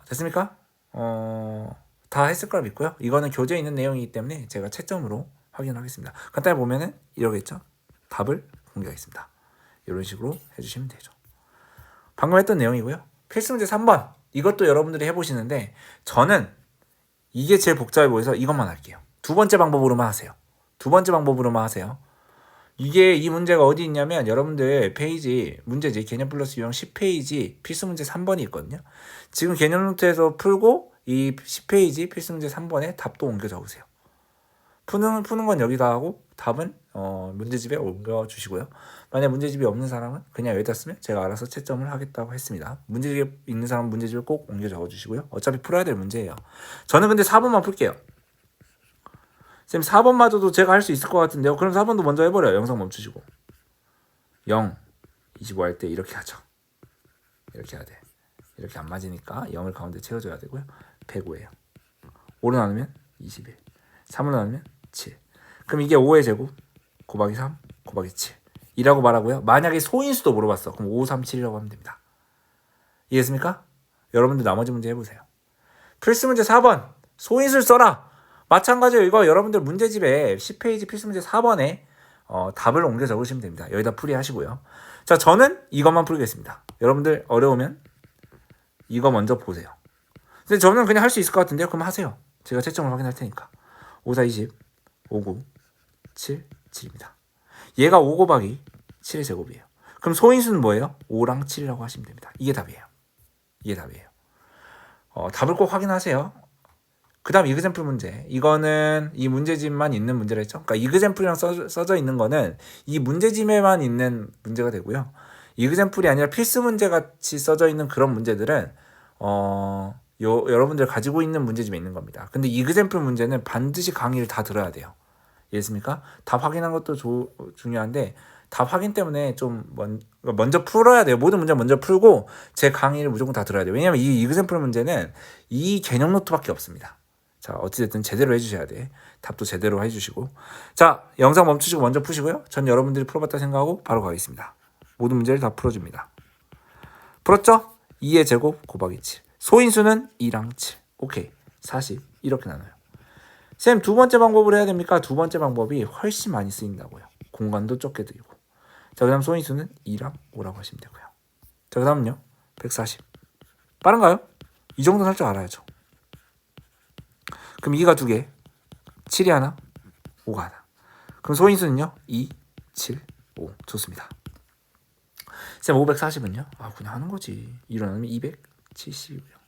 됐습니까? 다 했을 거라 믿고요. 이거는 교재에 있는 내용이기 때문에 제가 채점으로 확인하겠습니다. 간단히 보면은 이러겠죠. 답을 공개하겠습니다. 이런 식으로 해주시면 되죠. 방금 했던 내용이고요. 필수문제 3번. 이것도 여러분들이 해보시는데 저는 이게 제일 복잡해 보여서 이것만 할게요. 두 번째 방법으로만 하세요. 두 번째 방법으로만 하세요. 이게 이 문제가 어디 있냐면 여러분들 페이지 문제지 개념 플러스 유형 10페이지 필수문제 3번이 있거든요. 지금 개념 노트에서 풀고 이 10페이지 필수문제 3번에 답도 옮겨 적으세요. 푸는 건 여기다 하고 답은 문제집에 옮겨 주시고요. 만약 문제집이 없는 사람은 그냥 여기다 쓰면 제가 알아서 채점을 하겠다고 했습니다. 문제집에 있는 사람은 문제집을 꼭 옮겨 적어 주시고요. 어차피 풀어야 될 문제예요. 저는 근데 4번만 풀게요. 쌤 4번마저도 제가 할 수 있을 것 같은데요. 그럼 4번도 먼저 해버려요. 영상 멈추시고 0, 25 할 때 이렇게 하죠. 이렇게 해야 돼. 이렇게 안 맞으니까 0을 가운데 채워줘야 되고요. 105예요. 5로 나누면 21. 3으로 나누면 7. 그럼 이게 5의 제곱 곱하기 3 곱하기 7 이라고 말하고요. 만약에 소인수도 물어봤어. 그럼 5, 3, 7이라고 하면 됩니다. 이해했습니까? 여러분들 나머지 문제 해보세요. 필수문제 4번 소인수를 써라. 마찬가지로 이거 여러분들 문제집에 10페이지 필수문제 4번에 답을 옮겨 적으시면 됩니다. 여기다 풀이하시고요. 자, 저는 이것만 풀겠습니다. 여러분들 어려우면 이거 먼저 보세요. 근데 저는 그냥 할 수 있을 것 같은데요. 그럼 하세요. 제가 채점을 확인할 테니까. 5, 4, 20, 5, 9, 7, 7입니다. 얘가 5 곱하기 7의 제곱이에요. 그럼 소인수는 뭐예요? 5랑 7이라고 하시면 됩니다. 이게 답이에요. 이게 답이에요. 답을 꼭 확인하세요. 그 다음 이그젬플 문제. 이거는 이 문제집만 있는 문제라 했죠. 그러니까 이그젬플이랑 써져 있는 거는 이 문제집에만 있는 문제가 되고요. 이그젬플이 아니라 필수 문제 같이 써져 있는 그런 문제들은 여러분들 가지고 있는 문제집에 있는 겁니다. 근데 이그젬플 문제는 반드시 강의를 다 들어야 돼요. 이해했습니까? 답 확인한 것도 중요한데 답 확인 때문에 좀 먼저 풀어야 돼요. 모든 문제 먼저 풀고 제 강의를 무조건 다 들어야 돼요. 왜냐하면 이 이그젬플 문제는 이 개념 노트밖에 없습니다. 자, 어찌됐든 제대로 해주셔야 돼. 답도 제대로 해주시고. 자, 영상 멈추시고 먼저 푸시고요. 전 여러분들이 풀어봤다 생각하고 바로 가겠습니다. 모든 문제를 다 풀어줍니다. 풀었죠? 2의 제곱 곱하기 7. 소인수는 2랑 7. 오케이. 40. 이렇게 나눠요. 쌤, 두 번째 방법을 해야 됩니까? 두 번째 방법이 훨씬 많이 쓰인다고요. 공간도 좁게 들고. 자, 그 다음 소인수는 2랑 5라고 하시면 되고요. 자, 그 다음은요. 140. 빠른가요? 이 정도는 할 줄 알아야죠. 그럼 2가 2개, 7이 하나, 5가 하나. 그럼 소인수는요? 2, 7, 5. 좋습니다. 쌤 540은요? 그냥 하는 거지. 2로 나누면 270이고요.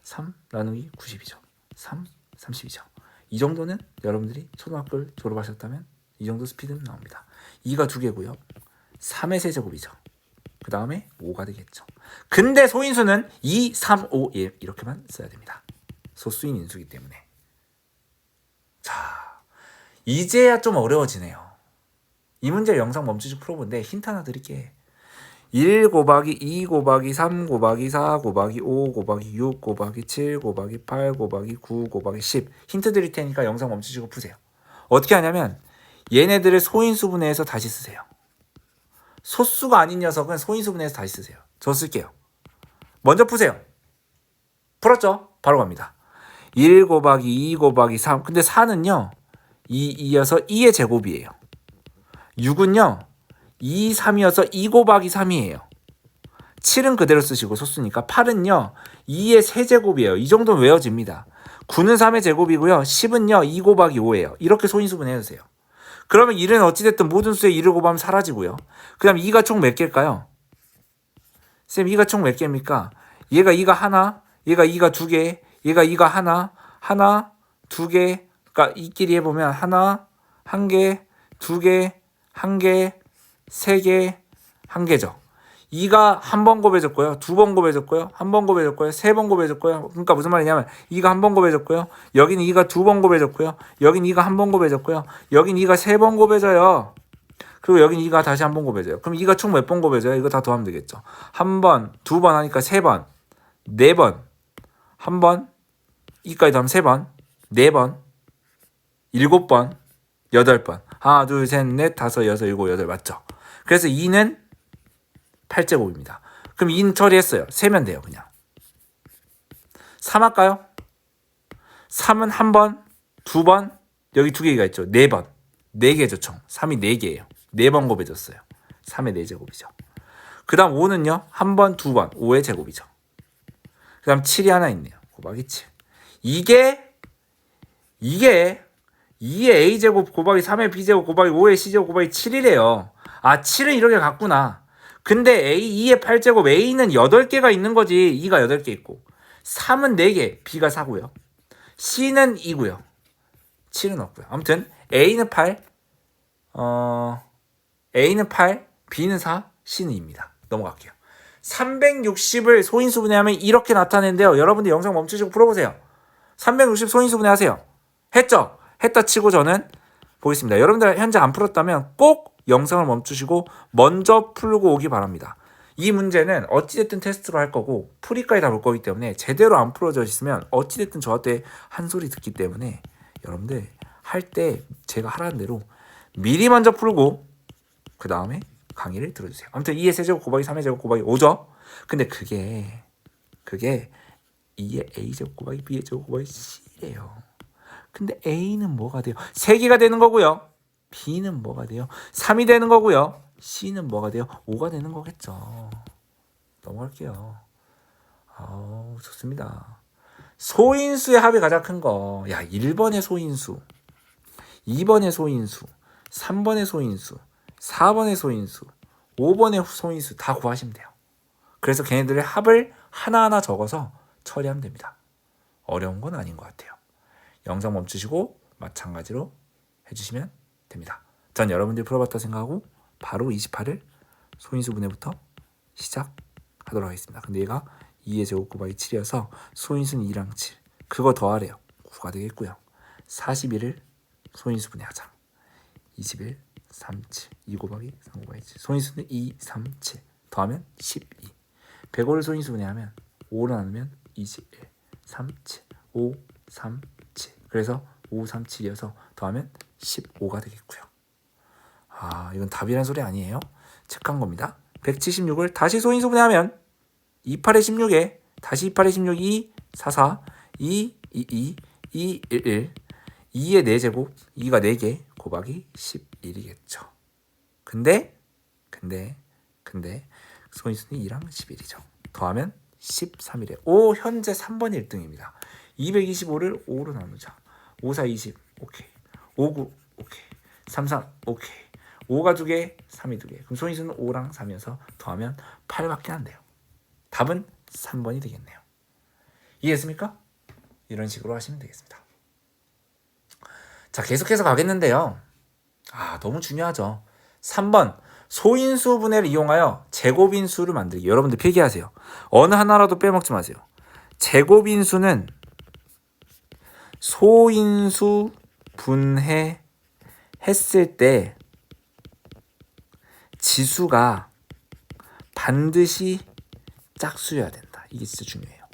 3 나누기 90이죠. 3, 30이죠. 이 정도는 여러분들이 초등학교를 졸업하셨다면 이 정도 스피드는 나옵니다. 2가 2개고요. 3의 세제곱이죠. 그 다음에 5가 되겠죠. 근데 소인수는 2, 3, 5 이렇게만 써야 됩니다. 소수인 인수이기 때문에. 자, 이제야 좀 어려워지네요. 이 문제 영상 멈추시고 풀어본데 힌트 하나 드릴게. 1 곱하기 2 곱하기 3 곱하기 4 곱하기 5 곱하기 6 곱하기 7 곱하기 8 곱하기 9 곱하기 10 힌트 드릴 테니까 영상 멈추시고 푸세요. 어떻게 하냐면 얘네들을 소인수분해해서 다시 쓰세요. 소수가 아닌 녀석은 소인수분해해서 다시 쓰세요. 저 쓸게요. 먼저 푸세요. 풀었죠? 바로 갑니다. 1 곱하기 2 곱하기 3. 근데 4는요. 2여서 2의 제곱이에요. 6은요. 2, 3이어서 2 곱하기 3이에요. 7은 그대로 쓰시고 소수니까 8은요 2의 세제곱이에요. 이 정도는 외워집니다. 9는 3의 제곱이고요. 10은요 2 곱하기 5예요. 이렇게 소인수분 해주세요. 그러면 1은 어찌됐든 모든 수에 2를 곱하면 사라지고요. 그 다음 2가 총 몇 개일까요? 쌤 2가 총 몇 개입니까? 얘가 2가 하나, 얘가 2가 두 개, 얘가 2가 하나, 두 개. 그러니까 이끼리 해보면 하나, 한 개, 두 개, 한 개, 세 개, 한 개죠. 2가 한 번 곱해졌고요. 두 번 곱해졌고요. 한 번 곱해졌고요. 세 번 곱해졌고요. 그러니까 무슨 말이냐면 2가 한 번 곱해졌고요. 여기는 2가 두 번 곱해졌고요. 여기는 2가 한 번 곱해졌고요. 여기는 2가 세 번 곱해져요. 그리고 여기는 2가 다시 한 번 곱해져요. 그럼 2가 총 몇 번 곱해져요? 이거 다 더하면 되겠죠. 한 번, 두 번 하니까 세 번, 네 번, 한 번, 2까지 더하면 세 번, 네 번, 7번, 8번. 하나, 둘, 셋, 넷, 다섯, 여섯, 일곱, 여덟. 맞죠? 그래서 2는 8제곱입니다. 그럼 2는 처리했어요. 세면 돼요, 그냥. 3 할까요? 3은 한 번, 두 번, 여기 두 개가 있죠. 네 번. 네 개죠, 총. 3이 네 개예요. 네 번 곱해졌어요. 3의 4제곱이죠. 그 다음 5는요. 한 번, 두 번. 5의 제곱이죠. 그 다음 7이 하나 있네요. 곱하기 7. 이게 2의 A제곱 곱하기 3의 B제곱 곱하기 5의 C제곱 곱하기 7이래요. 아, 7은 이렇게 같구나. 근데 2의 8제곱, A는 8개가 있는 거지. 2가 8개 있고. 3은 4개, B가 4고요. C는 2고요. 7은 없고요. 아무튼 A는 8, A는 8, B는 4, C는 2입니다. 넘어갈게요. 360을 소인수분해 하면 이렇게 나타내는데요. 여러분들 영상 멈추시고 풀어보세요. 360 소인수분해 하세요. 했죠? 했다 치고 저는 보겠습니다. 여러분들 현재 안 풀었다면 꼭 영상을 멈추시고 먼저 풀고 오기 바랍니다. 이 문제는 어찌됐든 테스트로 할 거고 풀이까지 다 볼 거기 때문에 제대로 안 풀어져 있으면 어찌됐든 저한테 한 소리 듣기 때문에 여러분들 할 때 제가 하라는 대로 미리 먼저 풀고 그 다음에 강의를 들어주세요. 아무튼 2의 세제곱 곱하기 3의 제곱 곱하기 5죠. 근데 그게 2의 A제곱 곱하기 B의 제곱 곱하기 C래요. 근데 A는 뭐가 돼요? 3개가 되는 거고요. B는 뭐가 돼요? 3이 되는 거고요. C는 뭐가 돼요? 5가 되는 거겠죠. 넘어갈게요. 아우, 좋습니다. 소인수의 합이 가장 큰 거. 야, 1번의 소인수, 2번의 소인수, 3번의 소인수, 4번의 소인수, 5번의 소인수 다 구하시면 돼요. 그래서 걔네들의 합을 하나하나 적어서 처리하면 됩니다. 어려운 건 아닌 것 같아요. 영상 멈추시고 마찬가지로 해주시면 됩니다. 전 여러분들이 풀어봤다 생각하고 바로 28을 소인수분해부터 시작하도록 하겠습니다. 근데 얘가 2의 제곱 곱하기 7이어서 소인수는 2랑 7. 그거 더하래요. 9가 되겠고요. 41을 소인수분해하자. 21, 3, 7. 2 곱하기 3 곱하기 7. 소인수는 2, 3, 7. 더하면 12. 105를 소인수분해하면 5로 나누면 21, 3, 7. 5, 3, 7. 그래서 5, 3, 7이어서 더하면 15가 되겠고요. 아, 이건 답이라는 소리 아니에요. 체크한 겁니다. 176을 다시 소인수분해하면 28에 16에 다시 28에 16, 2, 4, 4, 2, 2, 2, 2, 1, 1. 2의 4제곱, 2가 4개 곱하기 11이겠죠. 근데 소인수는 2랑 11이죠. 더하면 13이래. 오, 현재 3번이 1등입니다. 225를 5로 나누자. 5, 4, 20. 오케이. 5, 9. 오케이. 3, 3. 오케이. 5가 2개, 3이 2개. 그럼 소인수는 5랑 3이어서 더하면 8밖에 안 돼요. 답은 3번이 되겠네요. 이해했습니까? 이런 식으로 하시면 되겠습니다. 자, 계속해서 가겠는데요. 아, 너무 중요하죠. 3번. 소인수 분해를 이용하여 제곱인수를 만들기. 여러분들 필기하세요. 어느 하나라도 빼먹지 마세요. 제곱인수는 소인수 분해 했을 때 지수가 반드시 짝수여야 된다. 이게 진짜 중요해요.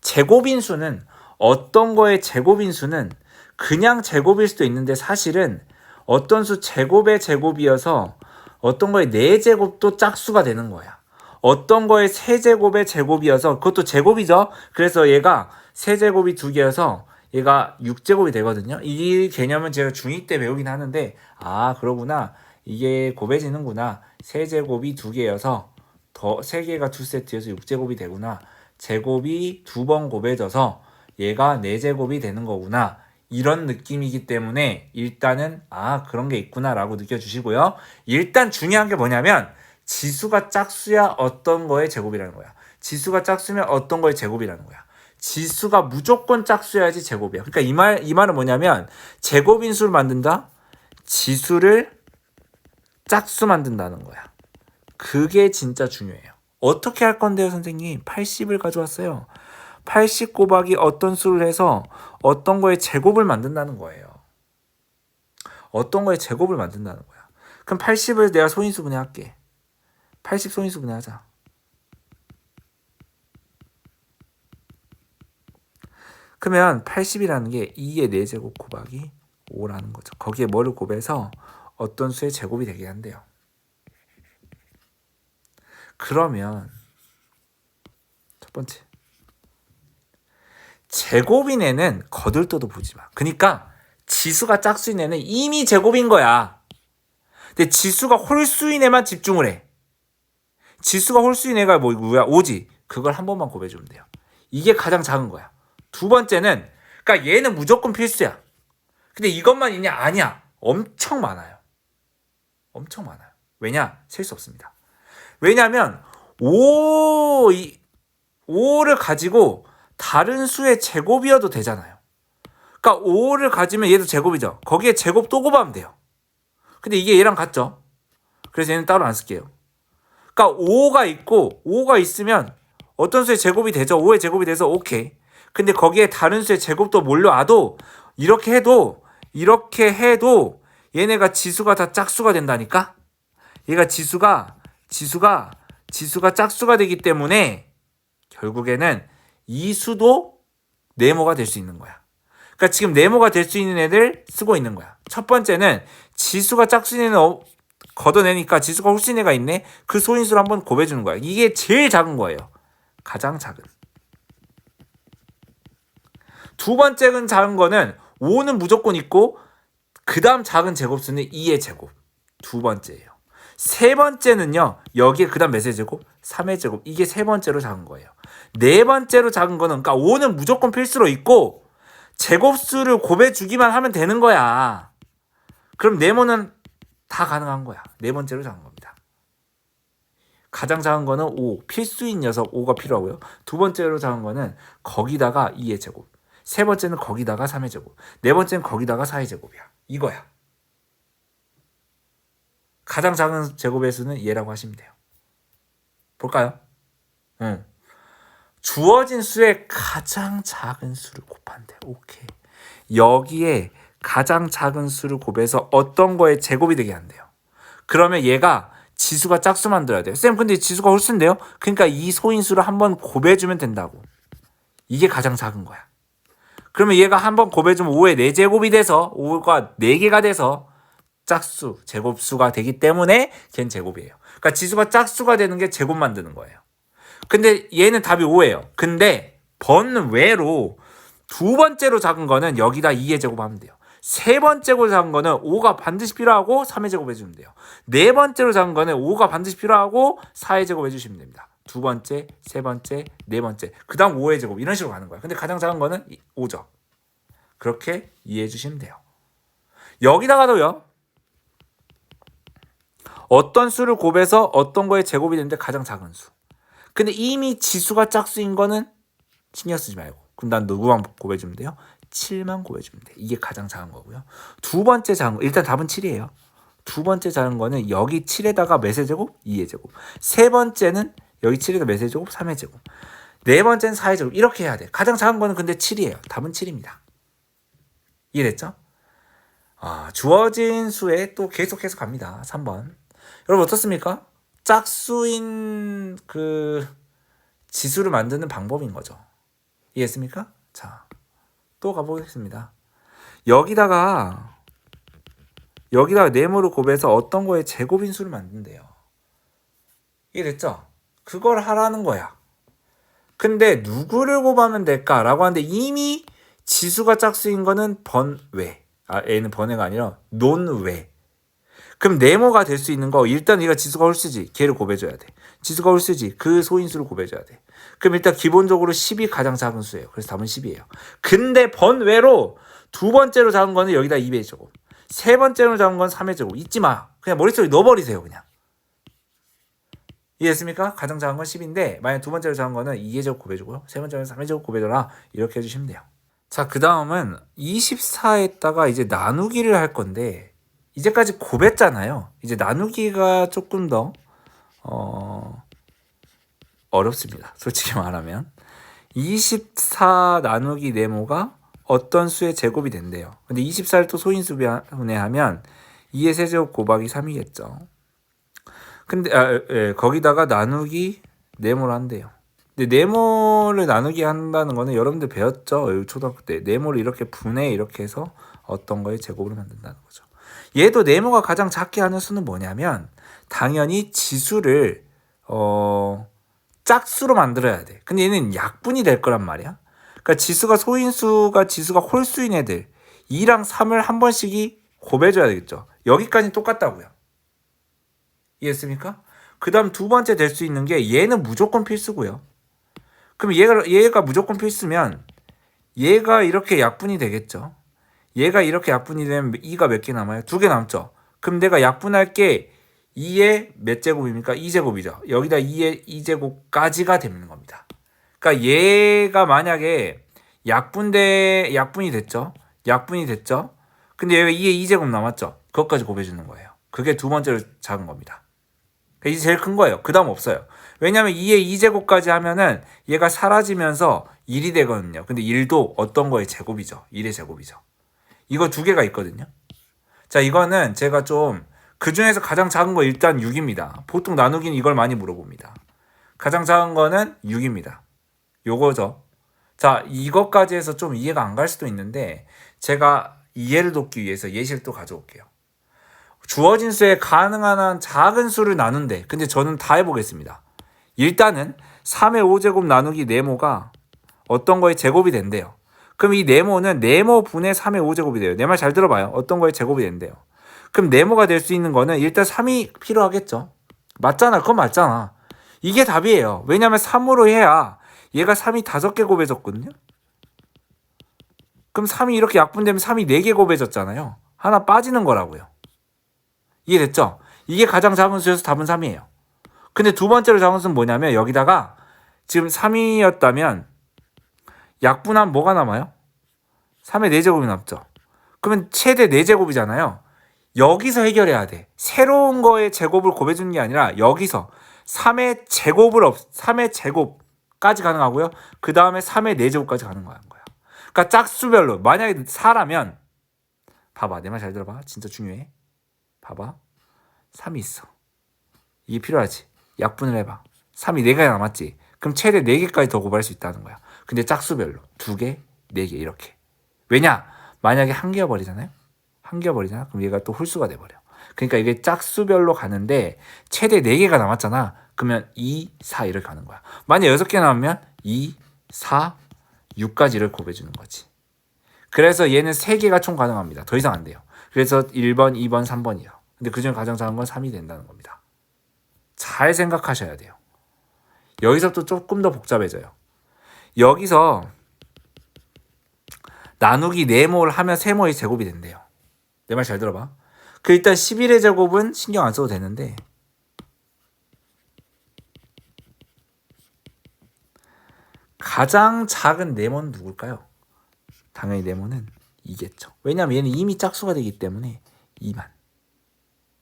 제곱인수는 어떤 거의 제곱인수는 그냥 제곱일 수도 있는데 사실은 어떤 수 제곱의 제곱이어서 어떤 거의 4제곱도 짝수가 되는 거야. 어떤 거의 세제곱의 제곱이어서 그것도 제곱이죠. 그래서 얘가 세제곱이 2개여서 얘가 6제곱이 되거든요. 이 개념은 제가 중2 때 배우긴 하는데 아, 그러구나. 이게 곱해지는구나. 세제곱이 2개여서 더 3개가 2세트여서 6제곱이 되구나. 제곱이 2번 곱해져서 얘가 4제곱이 되는 거구나. 이런 느낌이기 때문에 일단은 그런 게 있구나 라고 느껴주시고요. 일단 중요한 게 뭐냐면 지수가 짝수야 어떤 거의 제곱이라는 거야. 지수가 짝수면 어떤 거의 제곱이라는 거야. 지수가 무조건 짝수여야지 제곱이야. 그러니까 이 말은 뭐냐면 제곱인수를 만든다? 지수를 짝수 만든다는 거야. 그게 진짜 중요해요. 어떻게 할 건데요, 선생님? 80을 가져왔어요. 80 곱하기 어떤 수를 해서 어떤 거의 제곱을 만든다는 거예요. 어떤 거의 제곱을 만든다는 거야. 그럼 80을 내가 소인수분해 할게. 80 소인수분해 하자. 그러면 80이라는 게 2의 4제곱 곱하기 5라는 거죠. 거기에 뭐를 곱해서 어떤 수의 제곱이 되게 한대요. 그러면 첫 번째 제곱인 애는 거들떠도 보지 마. 그러니까 지수가 짝수인 애는 이미 제곱인 거야. 근데 지수가 홀수인 애만 집중을 해. 지수가 홀수인 애가 뭐야? 5지. 그걸 한 번만 곱해주면 돼요. 이게 가장 작은 거야. 두 번째는 그러니까 얘는 무조건 필수야. 근데 이것만 있냐? 아니야. 엄청 많아요. 엄청 많아요. 왜냐? 셀 수 없습니다. 왜냐하면 5를 가지고 다른 수의 제곱이어도 되잖아요. 그러니까 5를 가지면 얘도 제곱이죠. 거기에 제곱 또 곱하면 돼요. 근데 이게 얘랑 같죠? 그래서 얘는 따로 안 쓸게요. 그러니까 5가 있고 5가 있으면 어떤 수의 제곱이 되죠. 5의 제곱이 돼서 오케이. 근데 거기에 다른 수의 제곱도 몰려와도 이렇게 해도 얘네가 지수가 다 짝수가 된다니까? 얘가 지수가 짝수가 되기 때문에 결국에는 이 수도 네모가 될 수 있는 거야. 그러니까 지금 네모가 될 수 있는 애들 쓰고 있는 거야. 첫 번째는 지수가 짝수인 애는 걷어내니까 지수가 홀수인 애가 있네. 그 소인수를 한번 곱해주는 거야. 이게 제일 작은 거예요. 가장 작은. 두 번째 작은 거는 5는 무조건 있고 그 다음 작은 제곱수는 2의 제곱. 두 번째예요. 세 번째는요. 여기에 그 다음 몇의 제곱? 3의 제곱. 이게 세 번째로 작은 거예요. 네 번째로 작은 거는 그러니까 5는 무조건 필수로 있고 제곱수를 곱해주기만 하면 되는 거야. 그럼 네모는 다 가능한 거야. 네 번째로 작은 겁니다. 가장 작은 거는 5. 필수인 녀석 5가 필요하고요. 두 번째로 작은 거는 거기다가 2의 제곱. 세 번째는 거기다가 3의 제곱. 네 번째는 거기다가 4의 제곱이야. 이거야. 가장 작은 제곱의 수는 얘라고 하시면 돼요. 볼까요? 주어진 수의 가장 작은 수를 곱한대. 오케이. 여기에 가장 작은 수를 곱해서 어떤 거에 제곱이 되게 한대요. 그러면 얘가 지수가 짝수 만들어야 돼요. 쌤 근데 지수가 홀수인데요? 그러니까 이 소인수를 한번 곱해주면 된다고. 이게 가장 작은 거야. 그러면 얘가 한번 곱해주면 5의 4제곱이 돼서 5가 4개가 돼서 짝수, 제곱수가 되기 때문에 걔는 제곱이에요. 그러니까 지수가 짝수가 되는 게 제곱 만드는 거예요. 근데 얘는 답이 5예요. 근데 번외로 두 번째로 작은 거는 여기다 2의 제곱 하면 돼요. 세 번째로 작은 거는 5가 반드시 필요하고 3의 제곱 해주면 돼요. 네 번째로 작은 거는 5가 반드시 필요하고 4의 제곱 해주시면 됩니다. 두 번째, 세 번째, 네 번째. 그 다음 5의 제곱 이런 식으로 가는 거예요. 근데 가장 작은 거는 5죠. 그렇게 이해해 주시면 돼요. 여기다가도요. 어떤 수를 곱해서 어떤 거의 제곱이 되는데 가장 작은 수. 근데 이미 지수가 짝수인 거는 신경 쓰지 말고. 그럼 난 누구만 곱해주면 돼요? 7만 곱해주면 돼. 이게 가장 작은 거고요. 두 번째 작은 거. 일단 답은 7이에요. 두 번째 작은 거는 여기 7에다가 몇의 제곱? 2의 제곱. 세 번째는 여기 7에다 몇의 제곱? 3의 제곱. 네 번째는 4의 제곱. 이렇게 해야 돼. 가장 작은 거는 근데 7이에요. 답은 7입니다. 이해됐죠? 주어진 수에 또 계속해서 갑니다. 3번. 여러분 어떻습니까? 짝수인 그 지수를 만드는 방법인 거죠. 이해했습니까? 자, 또 가보겠습니다. 여기다가 네모를 곱해서 어떤 거에 제곱인수를 만든대요. 이해됐죠? 그걸 하라는 거야. 근데 누구를 곱하면 될까라고 하는데 이미 지수가 짝수인 거는 번외. 얘는 번외가 아니라 논외. 그럼 네모가 될 수 있는 거 일단 얘가 지수가 홀수지. 걔를 곱해줘야 돼. 지수가 홀수지. 그 소인수를 곱해줘야 돼. 그럼 일단 기본적으로 10이 가장 작은 수예요. 그래서 답은 10이에요. 근데 번외로 두 번째로 작은 거는 여기다 2의 제곱. 세 번째로 작은 건 3의 제곱. 잊지 마. 그냥 머릿속에 넣어버리세요. 그냥. 이해했습니까? 가장 작은 건 10인데 만약 두 번째로 작은 거는 2의 제곱 곱해주고요. 세 번째는 3의 제곱 곱해줘라. 이렇게 해주시면 돼요. 자, 그 다음은 24에다가 이제 나누기를 할 건데 이제까지 곱했잖아요. 이제 나누기가 조금 더 어렵습니다. 솔직히 말하면 24 나누기 네모가 어떤 수의 제곱이 된대요. 근데 24를 또 소인수분해하면 2의 세제곱 곱하기 3이겠죠. 근데 거기다가 나누기 네모를 한대요. 근데 네모를 나누기 한다는 거는 여러분들 배웠죠? 초등학교 때 네모를 이렇게 분해 이렇게 해서 어떤 거의 제곱을 만든다는 거죠. 얘도 네모가 가장 작게 하는 수는 뭐냐면 당연히 지수를 짝수로 만들어야 돼. 근데 얘는 약분이 될 거란 말이야. 그러니까 지수가 소인수가 지수가 홀수인 애들 2랑 3을 한 번씩이 곱해줘야 되겠죠. 여기까지 똑같다고요. 이해했습니까? 그 다음 두 번째 될 수 있는 게 얘는 무조건 필수고요. 그럼 얘가 무조건 필수면 얘가 이렇게 약분이 되겠죠. 얘가 이렇게 약분이 되면 2가 몇 개 남아요? 2개 남죠. 그럼 내가 약분할 게 2의 몇 제곱입니까? 2제곱이죠. 여기다 2의 2제곱까지가 되는 겁니다. 그러니까 얘가 만약에 약분이 됐죠. 약분이 됐죠. 근데 얘가 2의 2제곱 남았죠. 그것까지 곱해주는 거예요. 그게 두 번째로 작은 겁니다. 이제 제일 큰 거예요. 그 다음 없어요. 왜냐면 2의 2제곱까지 하면은 얘가 사라지면서 1이 되거든요. 근데 1도 어떤 거의 제곱이죠. 1의 제곱이죠. 이거 두 개가 있거든요. 자, 이거는 제가 좀 그 중에서 가장 작은 거 일단 6입니다. 보통 나누기는 이걸 많이 물어봅니다. 가장 작은 거는 6입니다. 요거죠. 자, 이것까지 해서 좀 이해가 안 갈 수도 있는데 제가 이해를 돕기 위해서 예시를 또 가져올게요. 주어진 수에 가능한 한 작은 수를 나눈대. 근데 저는 다 해보겠습니다. 일단은 3의 5제곱 나누기 네모가 어떤 거의 제곱이 된대요. 그럼 이 네모는 네모 분의 3의 5제곱이 돼요. 내 말 잘 들어봐요. 어떤 거의 제곱이 된대요. 그럼 네모가 될 수 있는 거는 일단 3이 필요하겠죠. 맞잖아. 그건 맞잖아. 이게 답이에요. 왜냐면 3으로 해야 얘가 3이 5개 곱해졌거든요. 그럼 3이 이렇게 약분되면 3이 4개 곱해졌잖아요. 하나 빠지는 거라고요. 이해됐죠? 이게 가장 작은 수여서 답은 3이에요. 근데 두 번째로 작은 수는 뭐냐면 여기다가 지금 3이었다면 약분하면 뭐가 남아요? 3의 4제곱이 남죠. 그러면 최대 4제곱이잖아요. 여기서 해결해야 돼. 새로운 거의 제곱을 곱해주는 게 아니라 여기서 3의 제곱까지 가능하고요. 그 다음에 3의 4제곱까지 가능한 거야. 그러니까 짝수별로 만약에 4라면 봐봐. 내 말 잘 들어봐. 진짜 중요해. 봐봐. 3이 있어. 이게 필요하지. 약분을 해봐. 3이 4개가 남았지. 그럼 최대 4개까지 더 곱할 수 있다는 거야. 근데 짝수별로 2개, 4개 이렇게. 왜냐? 만약에 한 개가 버리잖아요. 한 개가 버리잖아. 그럼 얘가 또 홀수가 돼버려. 그러니까 이게 짝수별로 가는데 최대 4개가 남았잖아. 그러면 2, 4 이렇게 가는 거야. 만약 6개 남으면 2, 4, 6까지를 곱해주는 거지. 그래서 얘는 3개가 총 가능합니다. 더 이상 안 돼요. 그래서 1번, 2번, 3번이요. 근데 그중 가장 작은 건 3이 된다는 겁니다. 잘 생각하셔야 돼요. 여기서 또 조금 더 복잡해져요. 여기서 나누기 네모를 하면 세모의 제곱이 된대요. 내 말 잘 들어봐. 그 일단 11의 제곱은 신경 안 써도 되는데 가장 작은 네모는 누굴까요? 당연히 네모는 2겠죠. 왜냐하면 얘는 이미 짝수가 되기 때문에 2만.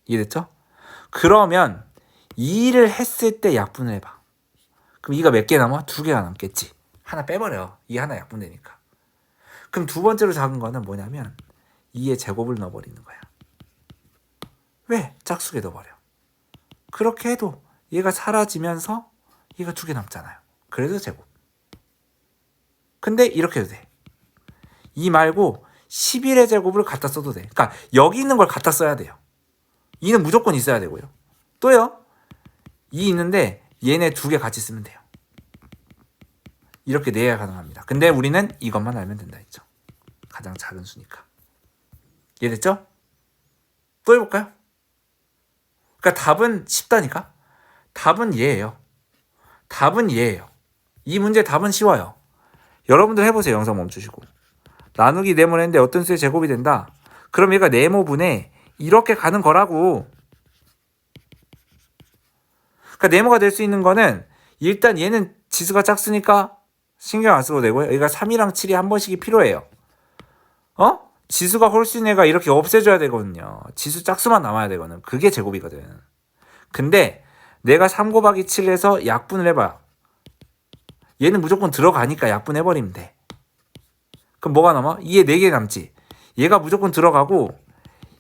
이해됐죠? 그러면 2를 했을 때 약분을 해봐. 그럼 2가 몇 개 남아? 2개가 남겠지. 하나 빼버려. 2 하나 약분되니까. 그럼 두 번째로 작은 거는 뭐냐면 2의 제곱을 넣어버리는 거야. 왜? 짝수게 넣어버려. 그렇게 해도 얘가 사라지면서 얘가 2개 남잖아요. 그래도 제곱. 근데 이렇게 해도 돼. 2 말고 11의 제곱을 갖다 써도 돼. 그러니까 여기 있는 걸 갖다 써야 돼요. 2는 무조건 있어야 되고요. 또요. 2 있는데 얘네 2개 같이 쓰면 돼요. 이렇게 내야 가능합니다. 근데 우리는 이것만 알면 된다 했죠. 가장 작은 수니까. 이해됐죠? 또 해볼까요? 그러니까 답은 쉽다니까? 답은 얘예요. 답은 얘예요. 이 문제 답은 쉬워요. 여러분들 해보세요. 영상 멈추시고. 나누기 네모냈는데 어떤 수의 제곱이 된다. 그럼 얘가 네모분에 이렇게 가는 거라고. 그러니까 네모가 될 수 있는 거는 일단 얘는 지수가 작으니까 신경 안 써도 되고요. 여기가 3이랑 7이 한 번씩이 필요해요. 지수가 홀수인 애가 이렇게 없애줘야 되거든요. 지수 짝수만 남아야 되거든. 그게 제곱이거든. 근데 내가 3 곱하기 7에서 약분을 해봐요. 얘는 무조건 들어가니까 약분해버리면 돼. 그럼 뭐가 남아? 2에 4개 남지. 얘가 무조건 들어가고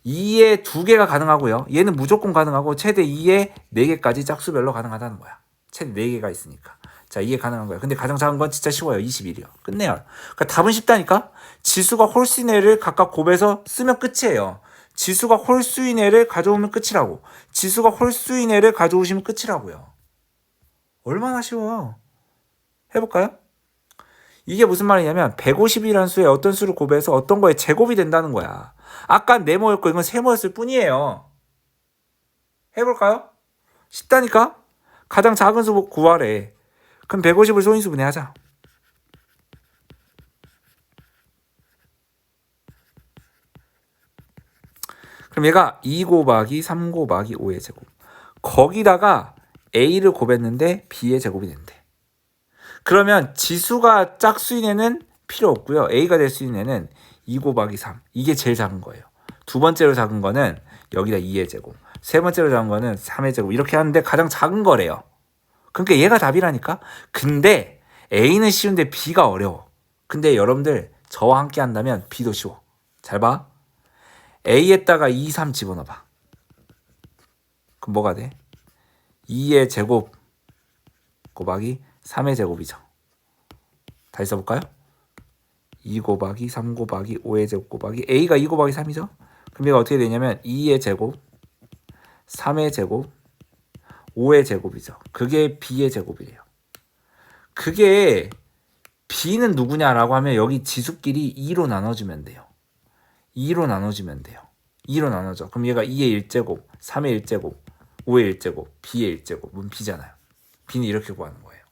2에 2개가 가능하고요. 얘는 무조건 가능하고 최대 2에 4개까지 짝수별로 가능하다는 거야. 최대 4개가 있으니까. 자, 이게 가능한 거야. 근데 가장 작은 건 진짜 쉬워요. 21이요. 끝내요. 그러니까 답은 쉽다니까? 지수가 홀수인 애를 각각 곱해서 쓰면 끝이에요. 지수가 홀수인 애를 가져오면 끝이라고. 지수가 홀수인 애를 가져오시면 끝이라고요. 얼마나 쉬워. 해볼까요? 이게 무슨 말이냐면 150이라는 수에 어떤 수를 곱해서 어떤 거에 제곱이 된다는 거야. 아까 네모였고 이건 세모였을 뿐이에요. 해볼까요? 쉽다니까? 가장 작은 수 구하래. 그럼 150을 소인수분해 하자. 그럼 얘가 2 곱하기 3 곱하기 5의 제곱. 거기다가 A를 곱했는데 B의 제곱이 된대. 그러면 지수가 짝수인 애는 필요 없고요. A가 될 수 있는 애는 2 곱하기 3. 이게 제일 작은 거예요. 두 번째로 작은 거는 여기다 2의 제곱. 세 번째로 작은 거는 3의 제곱. 이렇게 하는데 가장 작은 거래요. 그러니까 얘가 답이라니까? 근데 A는 쉬운데 B가 어려워. 근데 여러분들 저와 함께 한다면 B도 쉬워. 잘 봐. A에다가 2, 3 집어넣어봐. 그럼 뭐가 돼? 2의 제곱 곱하기 3의 제곱이죠. 다시 써볼까요? 2 곱하기 3 곱하기 5의 제곱 곱하기 A가 2 곱하기 3이죠. 그럼 얘가 어떻게 되냐면 2의 제곱 3의 제곱 5의 제곱이죠. 그게 B의 제곱이래요. 그게 B는 누구냐라고 하면 여기 지수끼리 2로 나눠주면 돼요. 2로 나눠주면 돼요. 2로 나눠져. 그럼 얘가 2의 1제곱, 3의 1제곱, 5의 1제곱, B의 1제곱은 B잖아요. B는 이렇게 구하는 거예요.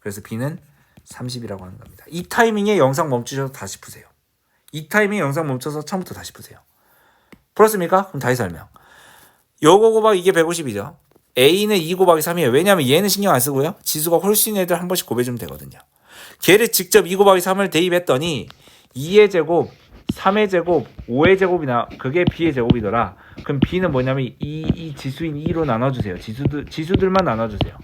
그래서 B는 30이라고 하는 겁니다. 이 타이밍에 영상 멈추셔서 다시 푸세요. 이 타이밍에 영상 멈춰서 처음부터 다시 푸세요. 풀었습니까? 그럼 다시 설명. 요거 곱하기 이게 150이죠. A는 2 곱하기 3이에요. 왜냐하면 얘는 신경 안 쓰고요. 지수가 홀수인 애들 한 번씩 곱해주면 되거든요. 걔를 직접 2 곱하기 3을 대입했더니 2의 제곱, 3의 제곱, 5의 제곱이나 그게 B의 제곱이더라. 그럼 B는 뭐냐면 이 지수인 2로 나눠주세요. 지수들만 나눠주세요.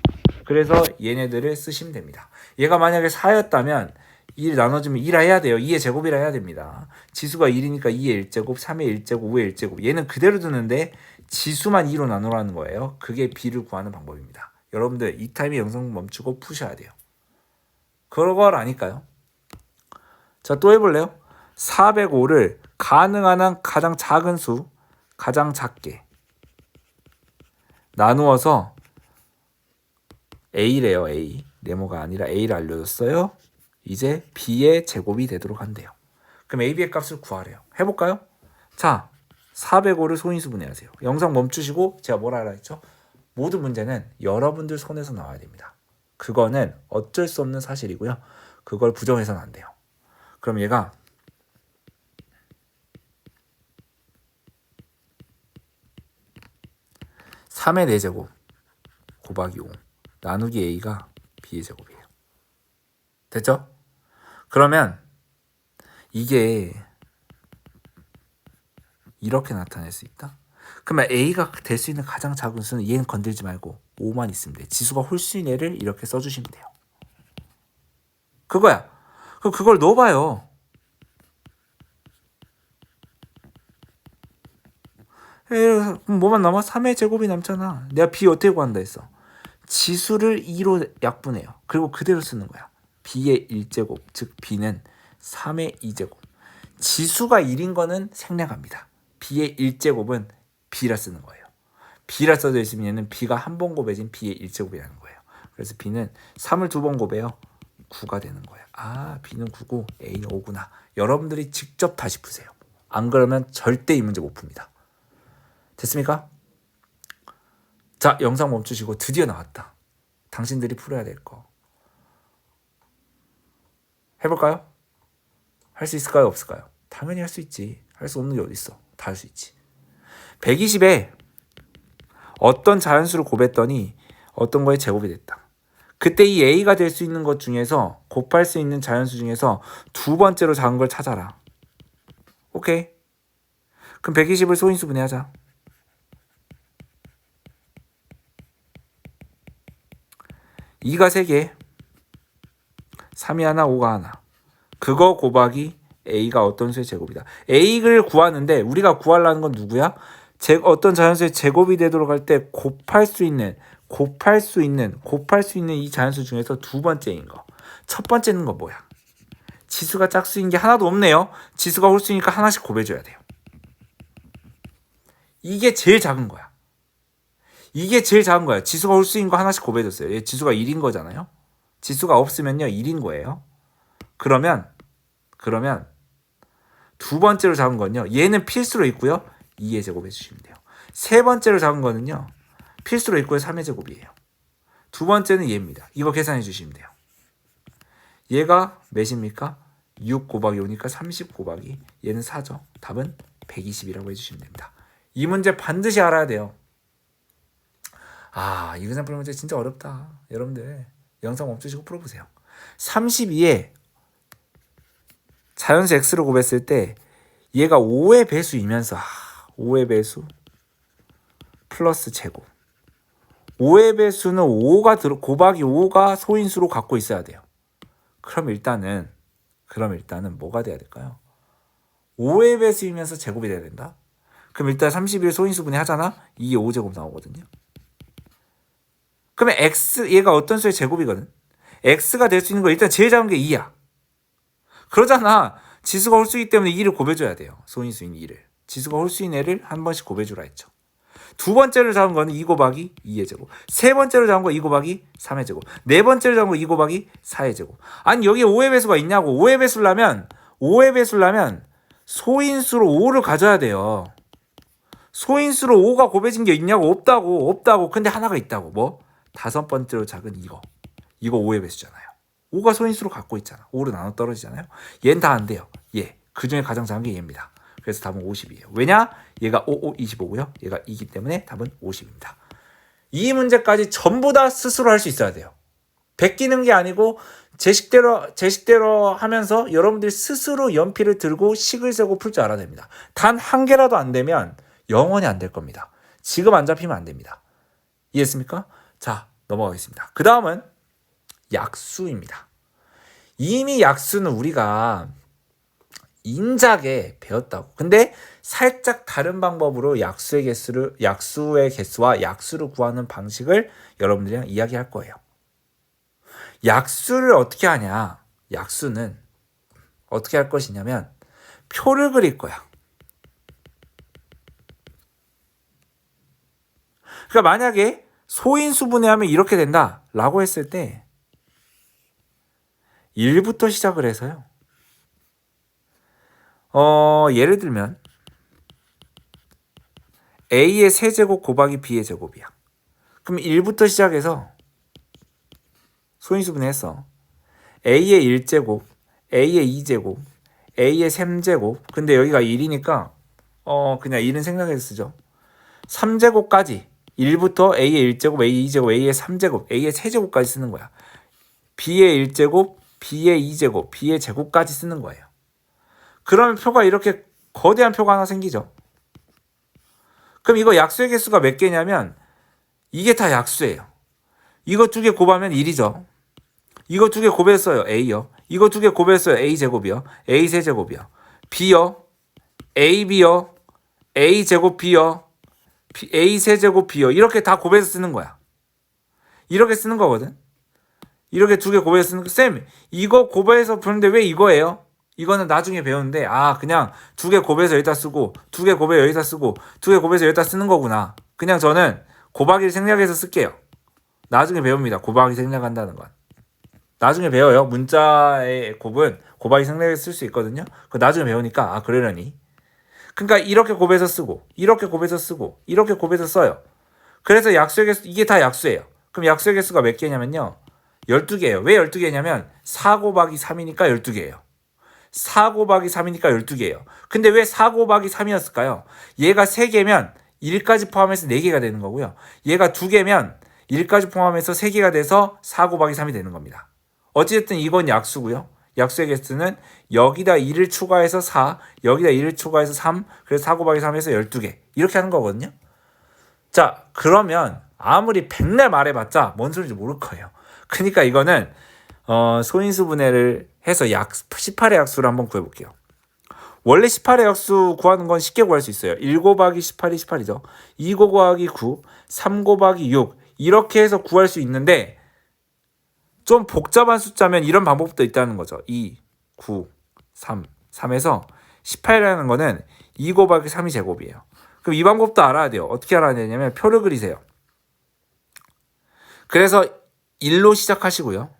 그래서 얘네들을 쓰시면 됩니다. 얘가 만약에 4였다면 2를 나눠주면 2라 해야 돼요. 2의 제곱이라 해야 됩니다. 지수가 1이니까 2의 1제곱, 3의 1제곱, 5의 1제곱. 얘는 그대로 두는데 지수만 2로 나누라는 거예요. 그게 B를 구하는 방법입니다. 여러분들 이 타임에 영상 멈추고 푸셔야 돼요. 그걸 아닐까요? 자, 또 해볼래요? 405를 가능한 한 가장 작은 수, 가장 작게 나누어서 A래요. A. 네모가 아니라 A를 알려줬어요. 이제 B의 제곱이 되도록 한대요. 그럼 A, B의 값을 구하래요. 해볼까요? 자, 405를 소인수분해하세요. 영상 멈추시고 제가 뭐라 하라 했죠? 모든 문제는 여러분들 손에서 나와야 됩니다. 그거는 어쩔 수 없는 사실이고요. 그걸 부정해서는 안 돼요. 그럼 얘가 3의 4제곱 곱하기 5 나누기 A가 B의 제곱이에요. 됐죠? 그러면 이게 이렇게 나타낼 수 있다? 그러면 A가 될 수 있는 가장 작은 수는 얘는 건들지 말고 5만 있으면 돼. 지수가 홀수인 애를 이렇게 써주시면 돼요. 그거야. 그럼 그걸 넣어봐요. 그럼 뭐만 남아? 3의 제곱이 남잖아. 내가 B 어떻게 구한다 했어? 지수를 2로 약분해요. 그리고 그대로 쓰는 거야. B의 1제곱, 즉 B는 3의 2제곱. 지수가 1인 거는 생략합니다. B의 1제곱은 B라 쓰는 거예요. B라 써져 있으면 얘는 B가 한 번 곱해진 B의 1제곱이라는 거예요. 그래서 B는 3을 2번 곱해요. 9가 되는 거예요. 아, B는 9고 A는 5구나. 여러분들이 직접 다시 푸세요. 안 그러면 절대 이 문제 못 풉니다. 됐습니까? 자, 영상 멈추시고 드디어 나왔다. 당신들이 풀어야 될 거. 해볼까요? 할 수 있을까요? 없을까요? 당연히 할 수 있지. 할 수 없는 게 어딨어. 다 할 수 있지. 120에 어떤 자연수를 곱했더니 어떤 거에 제곱이 됐다. 그때 이 A가 될 수 있는 것 중에서 곱할 수 있는 자연수 중에서 두 번째로 작은 걸 찾아라. 오케이. 그럼 120을 소인수분해 하자. 2가 3개, 3이 하나, 5가 하나. 그거 곱하기 A가 어떤 수의 제곱이다. A를 구하는데 우리가 구하려는 건 누구야? 어떤 자연수의 제곱이 되도록 할 때 곱할 수 있는 이 자연수 중에서 두 번째인 거. 첫 번째는 거 뭐야? 지수가 짝수인 게 하나도 없네요. 지수가 홀수니까 하나씩 곱해줘야 돼요. 이게 제일 작은 거야. 지수가 홀수인 거 하나씩 곱해줬어요. 얘 지수가 1인 거잖아요. 지수가 없으면요 1인 거예요. 그러면 두 번째로 작은 건요. 얘는 필수로 있고요. 2의 제곱 해주시면 돼요. 세 번째로 작은 거는요. 필수로 있고요. 3의 제곱이에요. 두 번째는 얘입니다. 이거 계산해 주시면 돼요. 얘가 몇입니까? 6 곱하기 5니까 30 곱하기 얘는 4죠. 답은 120이라고 해주시면 됩니다. 이 문제 반드시 알아야 돼요. 이그샘플 문제 진짜 어렵다. 여러분들 영상 멈추시고 풀어보세요. 32에 자연수 x를 곱했을 때 얘가 5의 배수이면서 5의 배수 플러스 제곱 5의 배수는 5가 곱하기 5가 소인수로 갖고 있어야 돼요. 그럼 일단은 뭐가 돼야 될까요? 5의 배수이면서 제곱이 돼야 된다. 그럼 일단 31 소인수분해 하잖아. 이게 5제곱 나오거든요. 그러면 x 얘가 어떤 수의 제곱이거든. x가 될 수 있는 거 일단 제일 작은 게 2야. 그러잖아. 지수가 홀수이기 때문에 2를 곱해줘야 돼요. 소인수인 2를. 지수가 홀수인 애를 한 번씩 곱해주라 했죠. 두 번째로 잡은 거는 2 곱하기 2의 제곱. 세 번째로 잡은 거 2 곱하기 3의 제곱. 네 번째로 잡은 거 2 곱하기 4의 제곱. 아니 여기에 5의 배수가 있냐고. 5의 배수려면 소인수로 5를 가져야 돼요. 소인수로 5가 곱해진 게 있냐고. 없다고. 근데 하나가 있다고. 뭐? 다섯 번째로 작은 이거 5의 배수잖아요. 5가 소인수로 갖고 있잖아. 5로 나눠 떨어지잖아요. 얘는 다 안 돼요. 그 중에 가장 작은 게 얘입니다. 그래서 답은 50이에요. 왜냐? 얘가 5, 25고요. 얘가 2이기 때문에 답은 50입니다. 이 문제까지 전부 다 스스로 할 수 있어야 돼요. 베끼는 게 아니고 제식대로 하면서 여러분들이 스스로 연필을 들고 식을 세고 풀 줄 알아야 됩니다. 단 한 개라도 안 되면 영원히 안 될 겁니다. 지금 안 잡히면 안 됩니다. 이해했습니까? 자, 넘어가겠습니다. 그 다음은 약수입니다. 이미 약수는 우리가 인작에 배웠다고. 근데 살짝 다른 방법으로 약수의 개수와 약수를 구하는 방식을 여러분들이랑 이야기할 거예요. 약수를 어떻게 하냐? 약수는 어떻게 할 것이냐면 표를 그릴 거야. 그러니까 만약에 소인수분해하면 이렇게 된다라고 했을 때 1부터 시작을 해서요. 예를 들면 A의 세제곱 곱하기 B의 제곱이야. 그럼 1부터 시작해서 소인수분해했어. A의 1제곱, A의 2제곱, A의 3제곱. 근데 여기가 1이니까 그냥 1은 생략해서 쓰죠. 3제곱까지 1부터 A의 1제곱, A의 2제곱, A의 3제곱, A의 세제곱까지 쓰는 거야. B의 1제곱, B의 2제곱, B의 제곱까지 쓰는 거예요. 그러면 표가 이렇게 거대한 표가 하나 생기죠. 그럼 이거 약수의 개수가 몇 개냐면 이게 다 약수예요. 이거 두 개 곱하면 1이죠. 이거 두 개 곱했어요. A요. 이거 두 개 곱했어요. A제곱이요. A 세제곱이요. B요. AB요. A제곱 B요. A 세제곱 B요. 이렇게 다 곱해서 쓰는 거야. 이렇게 쓰는 거거든. 이렇게 두 개 곱해서 쓰는 거. 쌤, 이거 곱해서 푸는데 왜 이거예요? 이거는 나중에 배우는데 그냥 두 개 곱해서 여기다 쓰고 두 개 곱해서 여기다 쓰고 두 개 곱해서 여기다 쓰는 거구나. 그냥 저는 곱하기를 생략해서 쓸게요. 나중에 배웁니다. 곱하기 생략한다는 건. 나중에 배워요. 문자의 곱은 곱하기 생략해서 쓸 수 있거든요. 그거 나중에 배우니까 그러려니. 그러니까 이렇게 곱해서 쓰고 이렇게 곱해서 쓰고 이렇게 곱해서 써요. 그래서 약수의 개수, 이게 다 약수예요. 그럼 약수의 개수가 몇 개냐면요. 12개예요. 왜 12개냐면 4 곱하기 3이니까 12개예요. 4 곱하기 3이니까 12개예요. 근데 왜 4 곱하기 3이었을까요? 얘가 3개면 1까지 포함해서 4개가 되는 거고요. 얘가 2개면 1까지 포함해서 3개가 돼서 4 곱하기 3이 되는 겁니다. 어쨌든 이건 약수고요. 약수의 개수는 여기다 2를 추가해서 4, 여기다 2를 추가해서 3, 그래서 4 곱하기 3에서 12개. 이렇게 하는 거거든요. 자, 그러면 아무리 백날 말해봤자 뭔 소리인지 모를 거예요. 그러니까 이거는 소인수 분해를 해서 18의 약수를 한번 구해볼게요. 원래 18의 약수 구하는 건 쉽게 구할 수 있어요. 1 곱하기 18이 18이죠. 2 곱하기 9, 3 곱하기 6 이렇게 해서 구할 수 있는데 좀 복잡한 숫자면 이런 방법도 있다는 거죠. 2, 9, 3, 3에서 18이라는 거는 2 곱하기 3이 제곱이에요. 그럼 이 방법도 알아야 돼요. 어떻게 알아야 되냐면 표를 그리세요. 그래서 1로 시작하시고요.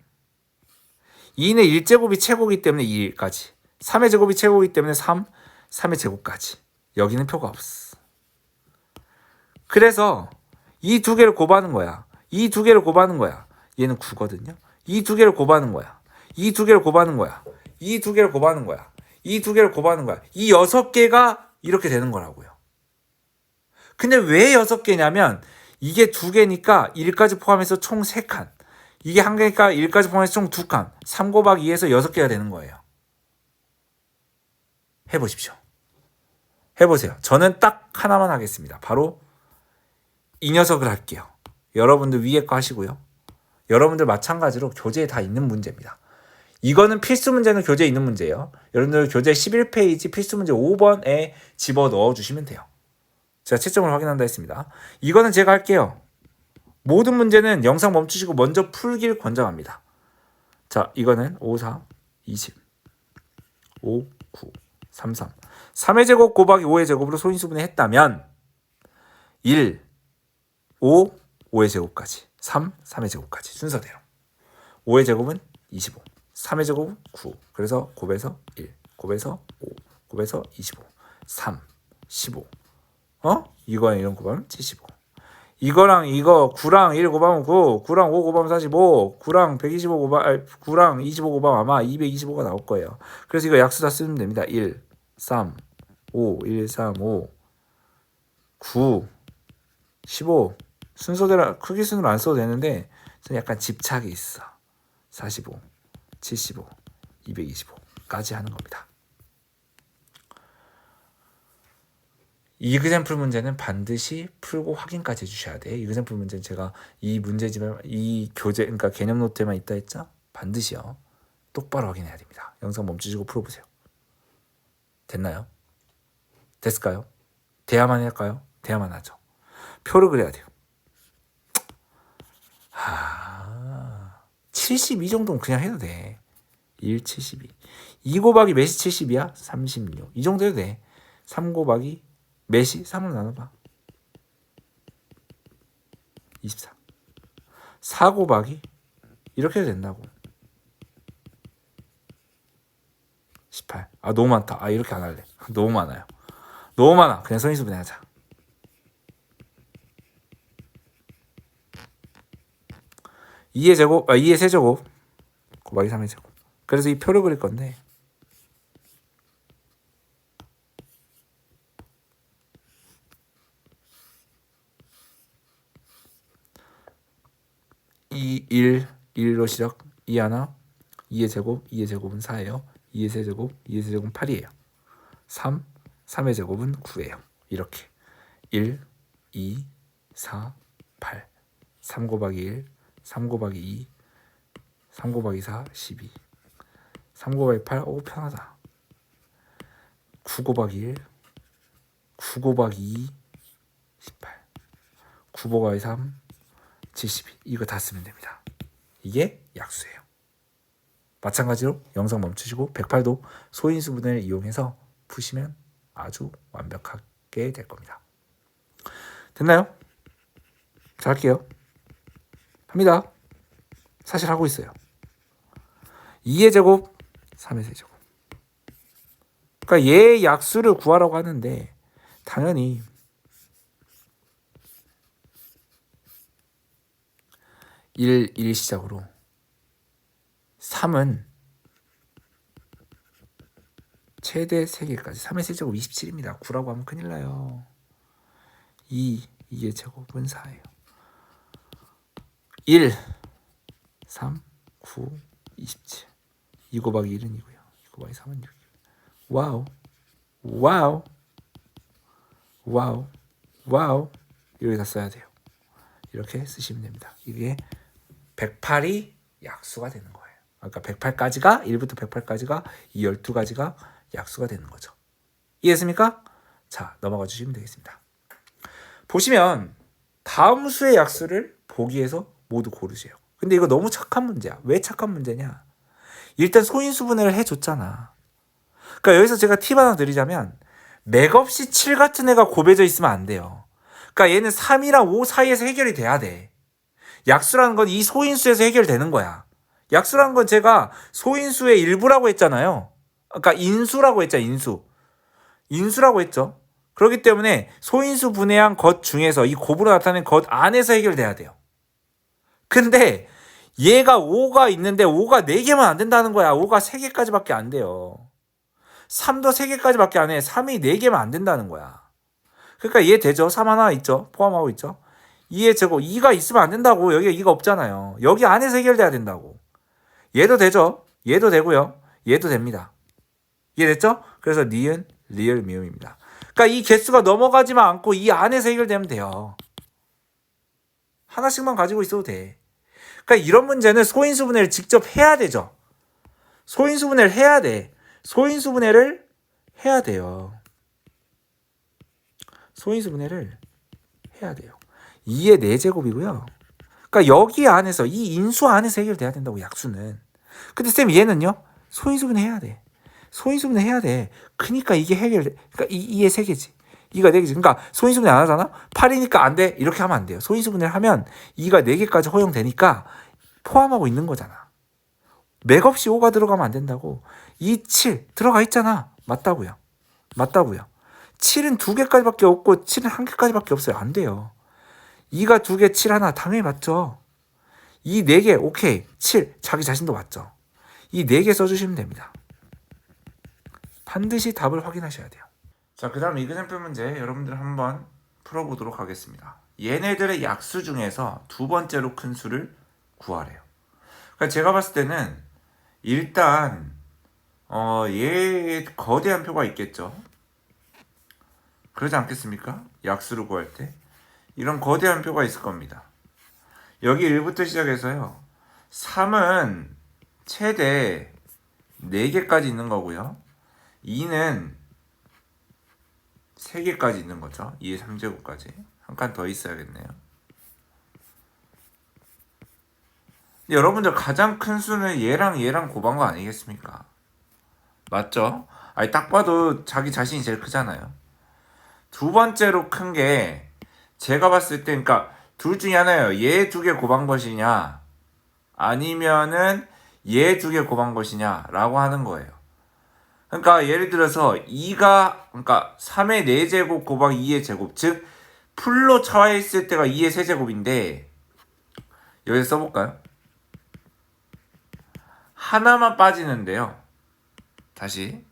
2는 1제곱이 최고이기 때문에 2까지. 3의 제곱이 최고이기 때문에 3, 3의 제곱까지. 여기는 표가 없어. 그래서 이 두 개를 곱하는 거야. 이 두 개를 곱하는 거야. 얘는 9거든요. 이 두 개를 곱하는 거야. 이 두 개를 곱하는 거야. 이 두 개를 곱하는 거야. 이 두 개를 곱하는 거야. 이 6개가 이렇게 되는 거라고요. 근데 왜 6개냐면 이게 2개니까 1까지 포함해서 총 3칸. 이게 1개니까 1까지 포함해서 총 2칸. 3 곱하기 2에서 6개가 되는 거예요. 해보십시오. 해보세요. 저는 딱 하나만 하겠습니다. 바로 이 녀석을 할게요. 여러분들 위에 거 하시고요. 여러분들 마찬가지로 교재에 다 있는 문제입니다. 이거는 필수 문제는 교재에 있는 문제예요. 여러분들 교재 11페이지 필수 문제 5번에 집어넣어 주시면 돼요. 제가 채점을 확인한다 했습니다. 이거는 제가 할게요. 모든 문제는 영상 멈추시고 먼저 풀길 권장합니다. 자, 이거는 5, 4, 20, 5, 9, 3, 3. 3의 제곱 곱하기 5의 제곱으로 소인수분해 했다면 1, 5, 5의 제곱까지 3, 3의 제곱까지 순서대로 5의 제곱은 25, 3의 제곱은 9. 그래서 곱해서 1, 곱해서 5, 곱해서 25, 3, 15. 이거랑 이런 곱하면 75. 이거랑 이거 9랑 1 곱하면 9, 9랑 5 곱하면 45, 9랑 125 곱하면 9랑 25 곱하면 아마 225가 나올 거예요. 그래서 이거 약수 다 쓰면 됩니다. 1, 3, 5, 1, 3, 5, 9, 15. 순서대로 크기 순으로 안 써도 되는데 좀 약간 집착이 있어. 45, 75, 225까지 하는 겁니다. 이그샘플 문제는 반드시 풀고 확인까지 해주셔야 돼요. 이그샘플 문제는 제가 이 문제집에 이 교재 그러니까 개념 노트에만 있다 했죠. 반드시요. 똑바로 확인해야 됩니다. 영상 멈추시고 풀어보세요. 됐나요? 됐을까요? 돼야만 할까요? 돼야만 하죠. 표를 그려야 돼요. 72 정도는 그냥 해도 돼. 1, 72. 2 곱하기 몇이 70이야? 36. 이 정도 해도 돼. 3 곱하기 몇이 3으로 나눠봐. 24. 4 곱하기 이렇게 해도 된다고. 18. 너무 많다. 이렇게 안 할래. 너무 많아요. 너무 많아. 그냥 소인수분해 하자. 2의 제곱, 2의 세제곱 곱하기 3의 제곱. 그래서 이 표를 그릴 건데 2, 1, 1로 시작 2 하나 2의 제곱, 2의 제곱은 4예요. 2의 세제곱, 2의 세제곱은 8이에요. 3, 3의 제곱은 9예요. 이렇게 1, 2, 4, 8 3 곱하기 1, 3 곱하기 2, 3 곱하기 4, 12 3 곱하기 8, 편하다. 9 곱하기 1, 9 곱하기 2, 18 9 곱하기 3, 72 이거 다 쓰면 됩니다. 이게 약수예요. 마찬가지로 영상 멈추시고 108도 소인수 분해를 이용해서 푸시면 아주 완벽하게 될 겁니다. 됐나요? 자, 할게요. 합니다. 사실 하고 있어요. 2의 제곱, 3의 세제곱. 그러니까 얘의 약수를 구하라고 하는데 당연히 1 시작으로 3은 최대 3개까지 3의 세제곱 27입니다. 9라고 하면 큰일 나요. 2의 제곱은 4예요. 1, 3, 9, 27. 2 곱하기 1은 2고요. 2 곱하기 3은 6이고요. 와우. 와우. 와우. 와우. 여기다 써야 돼요. 이렇게 쓰시면 됩니다. 이게 108이 약수가 되는 거예요. 그러니까 108까지가 1부터 108까지가 이 12가지가 약수가 되는 거죠. 이해했습니까? 자, 넘어가 주시면 되겠습니다. 보시면 다음 수의 약수를 보기에서 모두 고르세요. 근데 이거 너무 착한 문제야. 왜 착한 문제냐? 일단 소인수분해를 해줬잖아. 그러니까 여기서 제가 팁 하나 드리자면 맥없이 7 같은 애가 곱해져 있으면 안 돼요. 그러니까 얘는 3이랑 5 사이에서 해결이 돼야 돼. 약수라는 건 이 소인수에서 해결되는 거야. 약수라는 건 제가 소인수의 일부라고 했잖아요. 그러니까 인수라고 했죠. 인수라고 했죠. 그렇기 때문에 소인수 분해한 것 중에서 이 곱으로 나타낸 것 안에서 해결돼야 돼요. 근데 얘가 5가 있는데 5가 4개만 안 된다는 거야. 5가 3개까지밖에 안 돼요. 3도 3개까지밖에 안 해. 3이 4개만 안 된다는 거야. 그러니까 이해 되죠? 3 하나 있죠? 포함하고 있죠? 2의 제곱 2가 있으면 안 된다고. 여기가 2가 없잖아요. 여기 안에서 해결돼야 된다고. 얘도 되죠? 얘도 되고요. 얘도 됩니다. 이해됐죠? 그래서 니은, 리을, 미음입니다. 그러니까 이 개수가 넘어가지만 않고 이 안에서 해결되면 돼요. 하나씩만 가지고 있어도 돼. 그러니까 이런 문제는 소인수분해를 직접 해야 되죠. 소인수분해를 해야 돼. 소인수분해를 해야 돼요. 소인수분해를 해야 돼요. 2의 4제곱이고요. 그러니까 여기 안에서 이 인수 안에서 해결돼야 된다고 약수는. 근데 쌤 얘는요. 소인수분해 해야 돼. 소인수분해 해야 돼. 그러니까 이게 해결돼. 그러니까 2의 3개지. 2가 4개지. 그러니까 소인수분해 안 하잖아. 8이니까 안 돼. 이렇게 하면 안 돼요. 소인수분해를 하면 2가 4개까지 허용되니까 포함하고 있는 거잖아. 맥없이 5가 들어가면 안 된다고. 2, 7 들어가 있잖아. 맞다고요. 7은 2개까지밖에 없고 7은 1개까지밖에 없어요. 안 돼요. 2가 2개, 7 하나 당연히 맞죠. 2, 4개, 오케이. 7 자기 자신도 맞죠. 이 4개 써주시면 됩니다. 반드시 답을 확인하셔야 돼요. 자, 그 다음 이그샘플 문제 여러분들 한번 풀어보도록 하겠습니다. 얘네들의 약수 중에서 두 번째로 큰 수를 구하래요. 그러니까 제가 봤을 때는 일단 얘 거대한 표가 있겠죠. 그러지 않겠습니까? 약수를 구할 때 이런 거대한 표가 있을 겁니다. 여기 1부터 시작해서요. 3은 최대 4개까지 있는 거고요. 2는 3개까지 있는 거죠. 2의 3제곱까지. 한 칸 더 있어야겠네요. 근데 여러분들 가장 큰 수는 얘랑 곱한 거 아니겠습니까? 맞죠? 아니 딱 봐도 자기 자신이 제일 크잖아요. 두 번째로 큰 게 제가 봤을 때 그러니까 둘 중에 하나예요. 얘 2개 곱한 것이냐 아니면은 얘 2개 곱한 것이냐 라고 하는 거예요. 그러니까 예를 들어서 2가 그러니까 3의 4제곱 곱하기 2의 제곱 즉 풀로 차와 있을 때가 2의 세제곱인데 여기서 써볼까요? 하나만 빠지는데요. 다시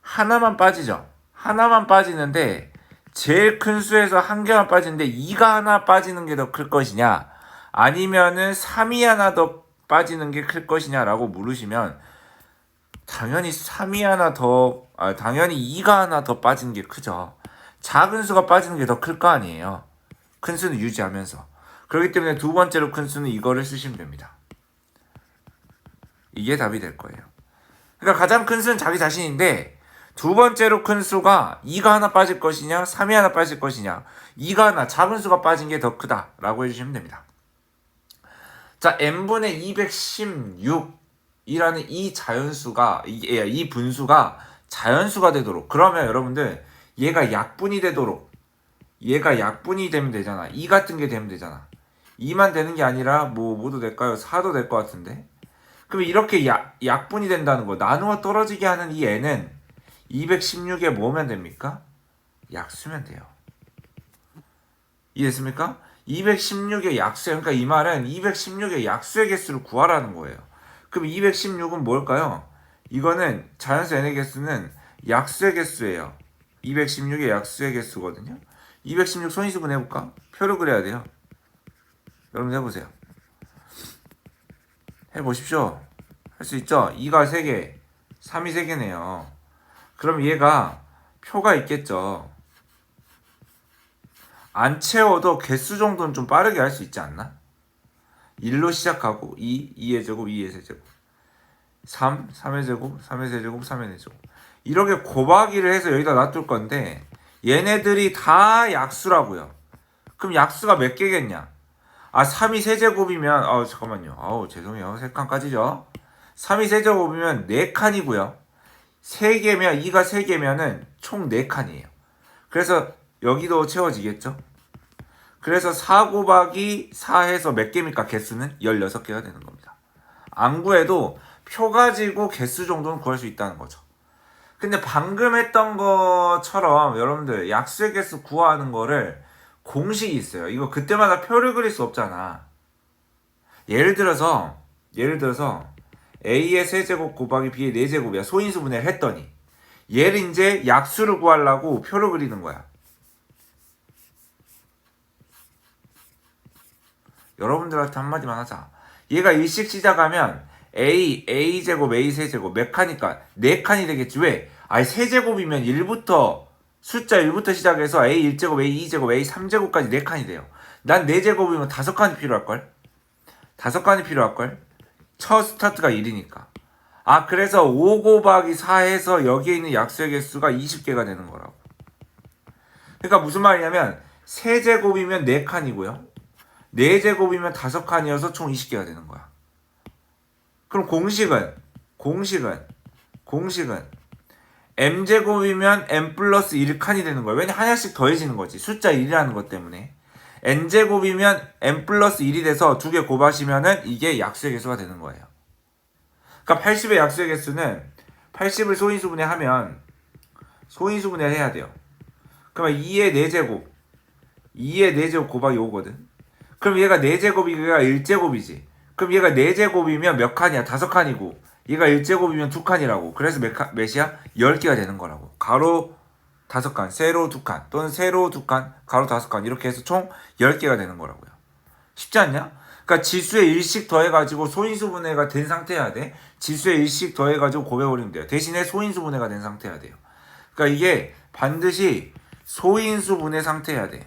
하나만 빠지죠. 하나만 빠지는데 제일 큰 수에서 한 개만 빠지는데 2가 하나 빠지는 게 더 클 것이냐 아니면은 3이 하나 더 빠지는 게 클 것이냐 라고 물으시면 당연히 3이 하나 더 당연히 2가 하나 더 빠지는 게 크죠. 작은 수가 빠지는 게 더 클 거 아니에요. 큰 수는 유지하면서. 그렇기 때문에 두 번째로 큰 수는 이거를 쓰시면 됩니다. 이게 답이 될 거예요. 그러니까 가장 큰 수는 자기 자신인데 두 번째로 큰 수가 2가 하나 빠질 것이냐 3이 하나 빠질 것이냐 2가 하나 작은 수가 빠진 게 더 크다 라고 해주시면 됩니다. 자, n분의 216이라는 이 자연수가 이 분수가 자연수가 되도록 그러면 여러분들 얘가 약분이 되도록 얘가 약분이 되면 되잖아. 2 같은 게 되면 되잖아. 2만 되는 게 아니라 뭐 뭐도 될까요? 4도 될 것 같은데. 그럼 이렇게 약분이 된다는 거 나누어 떨어지게 하는 이 n은 216에 뭐면 됩니까? 약수면 돼요. 이해됐습니까? 216의 약수, 그러니까 이 말은 216의 약수의 개수를 구하라는 거예요. 그럼 216은 뭘까요? 이거는 자연수 n의 개수는 약수의 개수예요. 216의 약수의 개수거든요. 216 소인수분 해볼까? 표를 그려야 돼요. 여러분 해보세요. 해보십시오. 할 수 있죠? 2가 3개, 3이 3개네요. 그럼 얘가 표가 있겠죠. 안 채워도 개수 정도는 좀 빠르게 할 수 있지 않나? 1로 시작하고 2, 2의 제곱, 2의 세제곱 3, 3의 제곱, 3의 세제곱, 3의 제곱 이렇게 곱하기를 해서 여기다 놔둘 건데 얘네들이 다 약수라고요. 그럼 약수가 몇 개겠냐? 3이 세제곱이면 잠깐만요. 죄송해요. 3칸까지죠. 3이 세제곱이면 4칸이고요. 3개면 2가 3개면은 총 4칸이에요. 그래서 여기도 채워지겠죠? 그래서 4 곱하기 4 해서 몇 개입니까? 개수는 16개가 되는 겁니다. 안 구해도 표 가지고 개수 정도는 구할 수 있다는 거죠. 근데 방금 했던 것처럼 여러분들 약수의 개수 구하는 거를 공식이 있어요. 이거 그때마다 표를 그릴 수 없잖아. 예를 들어서 A의 세제곱 곱하기 B의 4제곱이야. 소인수 분해를 했더니 얘를 이제 약수를 구하려고 표를 그리는 거야. 여러분들한테 한마디만 하자. 얘가 일씩 시작하면 A제곱, A 세제곱 몇 칸이니까 4칸이 되겠지. 왜? 세제곱이면 1부터 숫자 1부터 시작해서 A 1제곱, A 2제곱, A 3제곱까지 4칸이 돼요. 난 4제곱이면 5칸이 필요할걸? 5칸이 필요할걸? 첫 스타트가 1이니까. 그래서 5 곱하기 4 해서 여기에 있는 약수의 개수가 20개가 되는 거라고. 그러니까 무슨 말이냐면 세제곱이면 4칸이고요. 4제곱이면 5칸이어서 총 20개가 되는 거야. 그럼 공식은 m제곱이면 m 플러스 1칸이 되는 거야. 왜냐 하나씩 더해지는 거지. 숫자 1이라는 것 때문에. n제곱이면 m 플러스 1이 돼서 2개 곱하시면은 이게 약수의 개수가 되는 거예요. 그러니까 80의 약수의 개수는 80을 소인수분해 하면 소인수분해를 해야 돼요. 그러면 2의 4제곱 곱하기 5거든. 그럼 얘가 4제곱이 얘가 1제곱이지. 그럼 얘가 4제곱이면 몇 칸이야? 5칸이고 얘가 1제곱이면 2칸이라고. 그래서 몇이야? 10개가 되는 거라고. 가로 5칸, 세로 2칸 또는 세로 2칸, 가로 5칸 이렇게 해서 총 10개가 되는 거라고요. 쉽지 않냐? 그러니까 지수에 1씩 더해가지고 소인수분해가 된 상태여야 돼. 지수에 1씩 더해가지고 곱해버리면 돼요. 대신에 소인수분해가 된 상태여야 돼요. 그러니까 이게 반드시 소인수분해 상태여야 돼.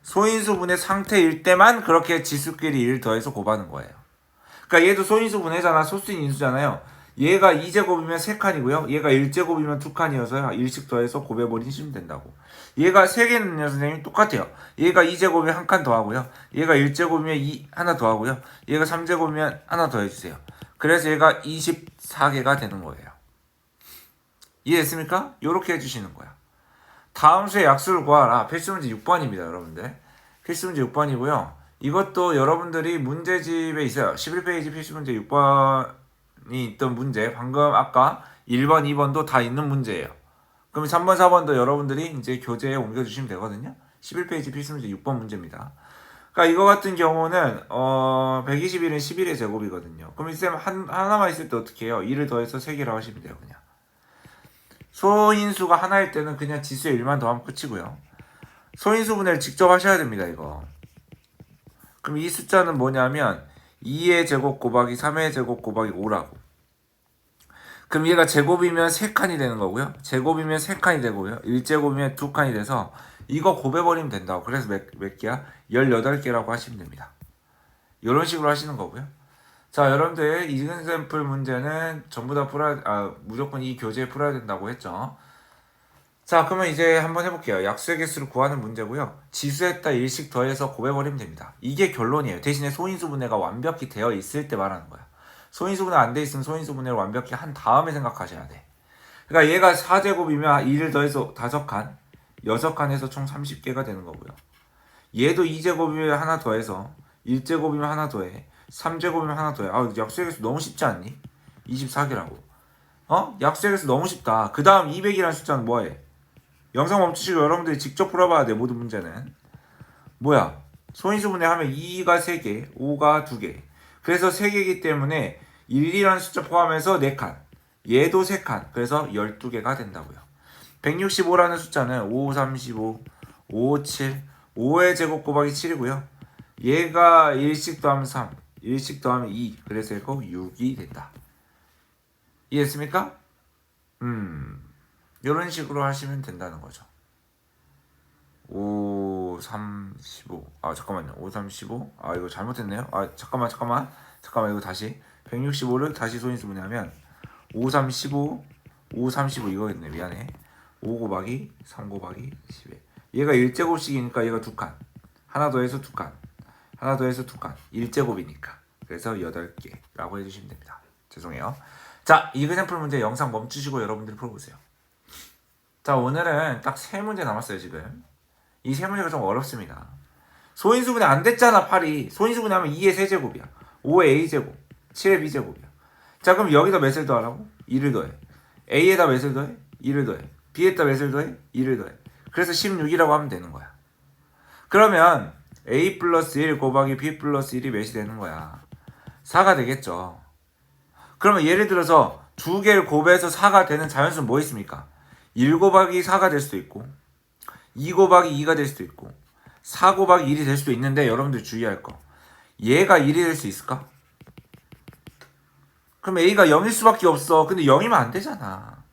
소인수분해 상태일 때만 그렇게 지수끼리 1 더해서 곱하는 거예요. 그러니까 얘도 소인수분해잖아. 소수인 인수잖아요. 얘가 2제곱이면 3칸이고요. 얘가 1제곱이면 2칸이어서 1씩 더해서 곱해버리시면 된다고. 얘가 3개는요 선생님 똑같아요. 얘가 2제곱이면 1칸 더하고요. 얘가 1제곱이면 하나 더하고요. 얘가 3제곱이면 하나 더해주세요. 그래서 얘가 24개가 되는 거예요. 이해했습니까? 요렇게 해주시는 거야. 다음 수의 약수를 구하라. 필수문제 6번입니다. 여러분들. 필수문제 6번이고요. 이것도 여러분들이 문제집에 있어요. 11페이지 필수문제 6번이 있던 문제. 방금 아까 1번, 2번도 다 있는 문제예요. 그럼 3번, 4번도 여러분들이 이제 교재에 옮겨주시면 되거든요. 11페이지 필수문제 6번 문제입니다. 그러니까 이거 같은 경우는 121은 11의 제곱이거든요. 그럼 이 쌤 하나만 있을 때 어떻게 해요? 2를 더해서 3개라고 하시면 돼요. 그냥. 소인수가 하나일 때는 그냥 지수에 1만 더하면 끝이고요. 소인수 분해를 직접 하셔야 됩니다. 이거. 그럼 이 숫자는 뭐냐면 2의 제곱 곱하기 3의 제곱 곱하기 5라고. 그럼 얘가 제곱이면 3칸이 되는 거고요. 제곱이면 3칸이 되고요. 1제곱이면 2칸이 돼서 이거 곱해버리면 된다고. 그래서 몇 개야? 18개라고 하시면 됩니다. 이런 식으로 하시는 거고요. 자, 여러분들 이근샘플 문제는 전부 다 무조건 이 교재에 풀어야 된다고 했죠. 자, 그러면 이제 한번 해볼게요. 약수의 개수를 구하는 문제고요. 지수에다 1씩 더해서 곱해버리면 됩니다. 이게 결론이에요. 대신에 소인수분해가 완벽히 되어 있을 때 말하는 거야. 소인수분해 안 돼 있으면 소인수분해를 완벽히 한 다음에 생각하셔야 돼. 그러니까 얘가 4제곱이면 2를 더해서 5칸, 6칸 해서 총 30개가 되는 거고요. 얘도 2제곱이면 하나 더해서 1제곱이면 하나 더해. 3제곱이면 하나 더해. 약수의 개수 너무 쉽지 않니? 24개라고. 약수의 개수 너무 쉽다. 그 다음 200이라는 숫자는 뭐해? 영상 멈추시고 여러분들이 직접 풀어봐야 돼. 모든 문제는. 뭐야? 소인수분해 하면 2가 3개, 5가 2개. 그래서 3개이기 때문에 1이라는 숫자 포함해서 4칸. 얘도 3칸. 그래서 12개가 된다고요. 165라는 숫자는 5, 35, 5, 7, 5의 제곱 곱하기 7이고요. 얘가 1씩 더하면 3, 1씩 더하면 2. 그래서 이거 6이 된다. 이해했습니까? 이런 식으로 하시면 된다는 거죠. 5, 3, 15. 아, 잠깐만요. 5, 3, 15. 아, 이거 잘못했네요. 아, 잠깐만. 이거 다시. 165를 다시 소인수분해하면 5, 3, 15. 5, 3, 15 이거겠네. 미안해. 5 곱하기 3 곱하기 11. 얘가 1제곱씩이니까 얘가 2칸. 하나 더해서 2칸. 하나 더해서 2칸. 1제곱이니까. 그래서 8개라고 해주시면 됩니다. 죄송해요. 자, 이그샘플 문제 영상 멈추시고 여러분들이 풀어보세요. 자, 오늘은 딱 3문제 남았어요, 지금. 이 3문제가 좀 어렵습니다. 소인수분해 안 됐잖아, 8이. 소인수분해 하면 2의 세제곱이야. 5의 a제곱, 7의 b제곱이야. 자, 그럼 여기다 몇을 더하라고? 2를 더해. a에다 몇을 더해? 2를 더해. b에다 몇을 더해? 2를 더해. 그래서 16이라고 하면 되는 거야. 그러면 a 플러스 1 곱하기 b 플러스 1이 몇이 되는 거야? 4가 되겠죠. 그러면 예를 들어서 두 개를 곱해서 4가 되는 자연수는 뭐 있습니까? 1 곱하기 4가 될 수도 있고 2 곱하기 2가 될 수도 있고 4 곱하기 1이 될 수도 있는데 여러분들 주의할 거. 얘가 1이 될 수 있을까? 그럼 a가 0일 수밖에 없어. 근데 0이면 안 되잖아.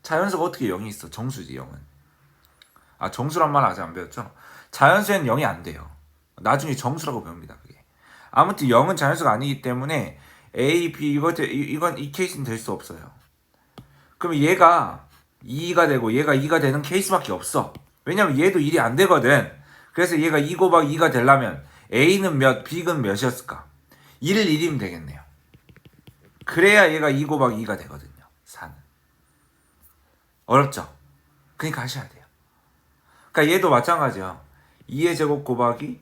자연수가 어떻게 0이 있어? 정수지 0은. 아, 정수란 말 아직 안 배웠죠? 자연수에는 0이 안 돼요. 나중에 정수라고 배웁니다. 그게. 아무튼 0은 자연수가 아니기 때문에 a, b 이건 이 케이스는 될 수 없어요. 그럼 얘가 2가 되고 얘가 2가 되는 케이스밖에 없어. 왜냐면 얘도 1이 안 되거든. 그래서 얘가 2 곱하기 2가 되려면 a는 몇, b는 몇이었을까? 1을 1이면 되겠네요. 그래야 얘가 2 곱하기 2가 되거든요. 4는. 어렵죠? 그러니까 하셔야 돼요. 그러니까 얘도 마찬가지야. 2의 제곱 곱하기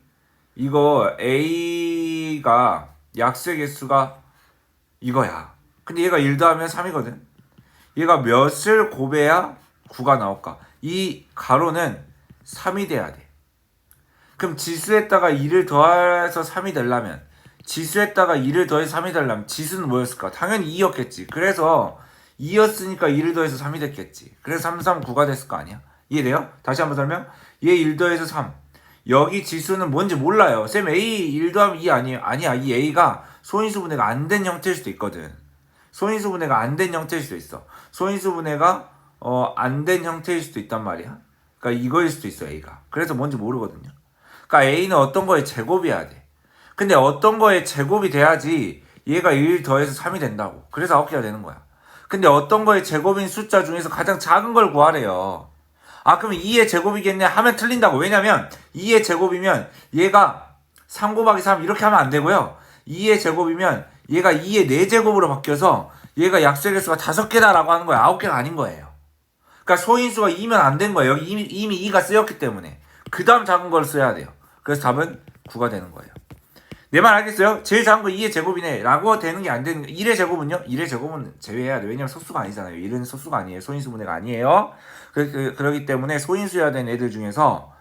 이거 a가 약수의 개수가 이거야. 근데 얘가 1 더하면 3이거든. 얘가 몇을 곱해야 9가 나올까? 이 가로는 3이 돼야 돼. 그럼 지수에다가 2를 더해서 3이 되려면 지수에다가 2를 더해서 3이 되려면 지수는 뭐였을까? 당연히 2였겠지. 그래서 2였으니까 2를 더해서 3이 됐겠지. 그래서 3, 3, 9가 됐을 거 아니야? 이해돼요? 다시 한번 설명. 얘 1 더해서 3. 여기 지수는 뭔지 몰라요. 쌤 A 1 더하면 2 아니에요? 아니야. 이 A가 소인수분해가 안 된 형태일 수도 있거든. 소인수분해가 안 된 형태일 수도 있어. 소인수분해가 안 된 형태일 수도 있단 말이야. 그러니까 이거일 수도 있어, A가. 그래서 뭔지 모르거든요. 그러니까 A는 어떤 거에 제곱이어야 돼. 근데 어떤 거에 제곱이 돼야지 얘가 1 더해서 3이 된다고. 그래서 9개가 되는 거야. 근데 어떤 거에 제곱인 숫자 중에서 가장 작은 걸 구하래요. 아, 그럼 2의 제곱이겠네 하면 틀린다고. 왜냐면 2의 제곱이면 얘가 3 곱하기 3 이렇게 하면 안 되고요. 2의 제곱이면 얘가 2의 4제곱으로 바뀌어서 얘가 약수의 개수가 5개다라고 하는 거야. 9개가 아닌 거예요. 그러니까 소인수가 2면 안 된 거예요. 여기 이미 2가 쓰였기 때문에. 그 다음 작은 걸 써야 돼요. 그래서 답은 9가 되는 거예요. 내 말 알겠어요? 제일 작은 거 2의 제곱이네 라고 되는 게 안 되는 거. 1의 제곱은요? 1의 제곱은 제외해야 돼. 왜냐면 소수가 아니잖아요. 1은 소수가 아니에요. 소인수분해가 아니에요. 그러기 때문에 소인수여야 되는 애들 중에서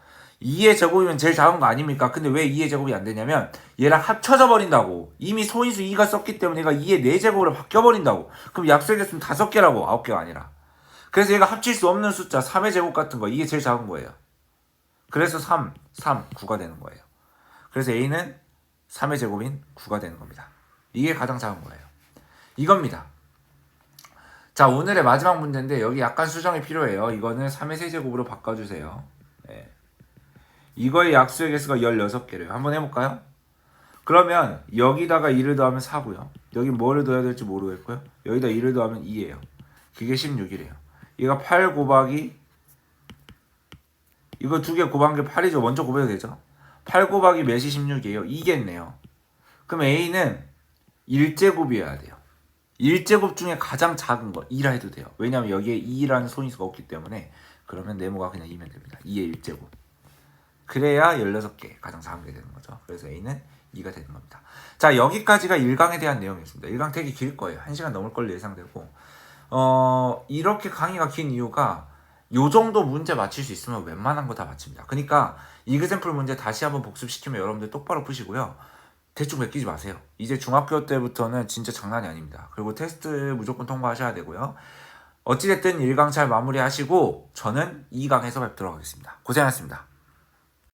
2의 제곱이면 제일 작은 거 아닙니까? 근데 왜 2의 제곱이 안 되냐면 얘랑 합쳐져 버린다고. 이미 소인수 2가 썼기 때문에 얘가 2의 4제곱으로 바뀌어버린다고. 그럼 약수의 개수는 5개라고. 9개가 아니라. 그래서 얘가 합칠 수 없는 숫자 3의 제곱 같은 거 이게 제일 작은 거예요. 그래서 3, 9가 되는 거예요. 그래서 A는 3의 제곱인 9가 되는 겁니다. 이게 가장 작은 거예요. 이겁니다. 자, 오늘의 마지막 문제인데 여기 약간 수정이 필요해요. 이거는 3의 세제곱으로 바꿔주세요. 네. 이거의 약수의 개수가 16개래요. 한번 해볼까요? 그러면 여기다가 2를 더하면 4고요. 여기 뭐를 더해야 될지 모르겠고요. 여기다 2를 더하면 2예요. 그게 16이래요. 얘가 8 곱하기 이거 두 개 곱한 게 8이죠. 먼저 곱해도 되죠. 8 곱하기 몇이 16이에요? 2겠네요. 그럼 A는 1제곱이어야 돼요. 1제곱 중에 가장 작은 거 2라 해도 돼요. 왜냐면 여기에 2라는 소인수가 없기 때문에. 그러면 네모가 그냥 2면 됩니다. 2의 1제곱. 그래야 16개 가장 작은 게 되는 거죠. 그래서 A는 2가 되는 겁니다. 자, 여기까지가 1강에 대한 내용이었습니다. 1강 되게 길 거예요. 1시간 넘을 걸로 예상되고 이렇게 강의가 긴 이유가 요 정도 문제 맞힐 수 있으면 웬만한 거 다 맞춥니다. 그러니까 이그샘플 문제 다시 한번 복습시키면 여러분들 똑바로 푸시고요. 대충 베끼지 마세요. 이제 중학교 때부터는 진짜 장난이 아닙니다. 그리고 테스트 무조건 통과하셔야 되고요. 어찌됐든 1강 잘 마무리하시고 저는 2강에서 뵙도록 하겠습니다. 고생하셨습니다.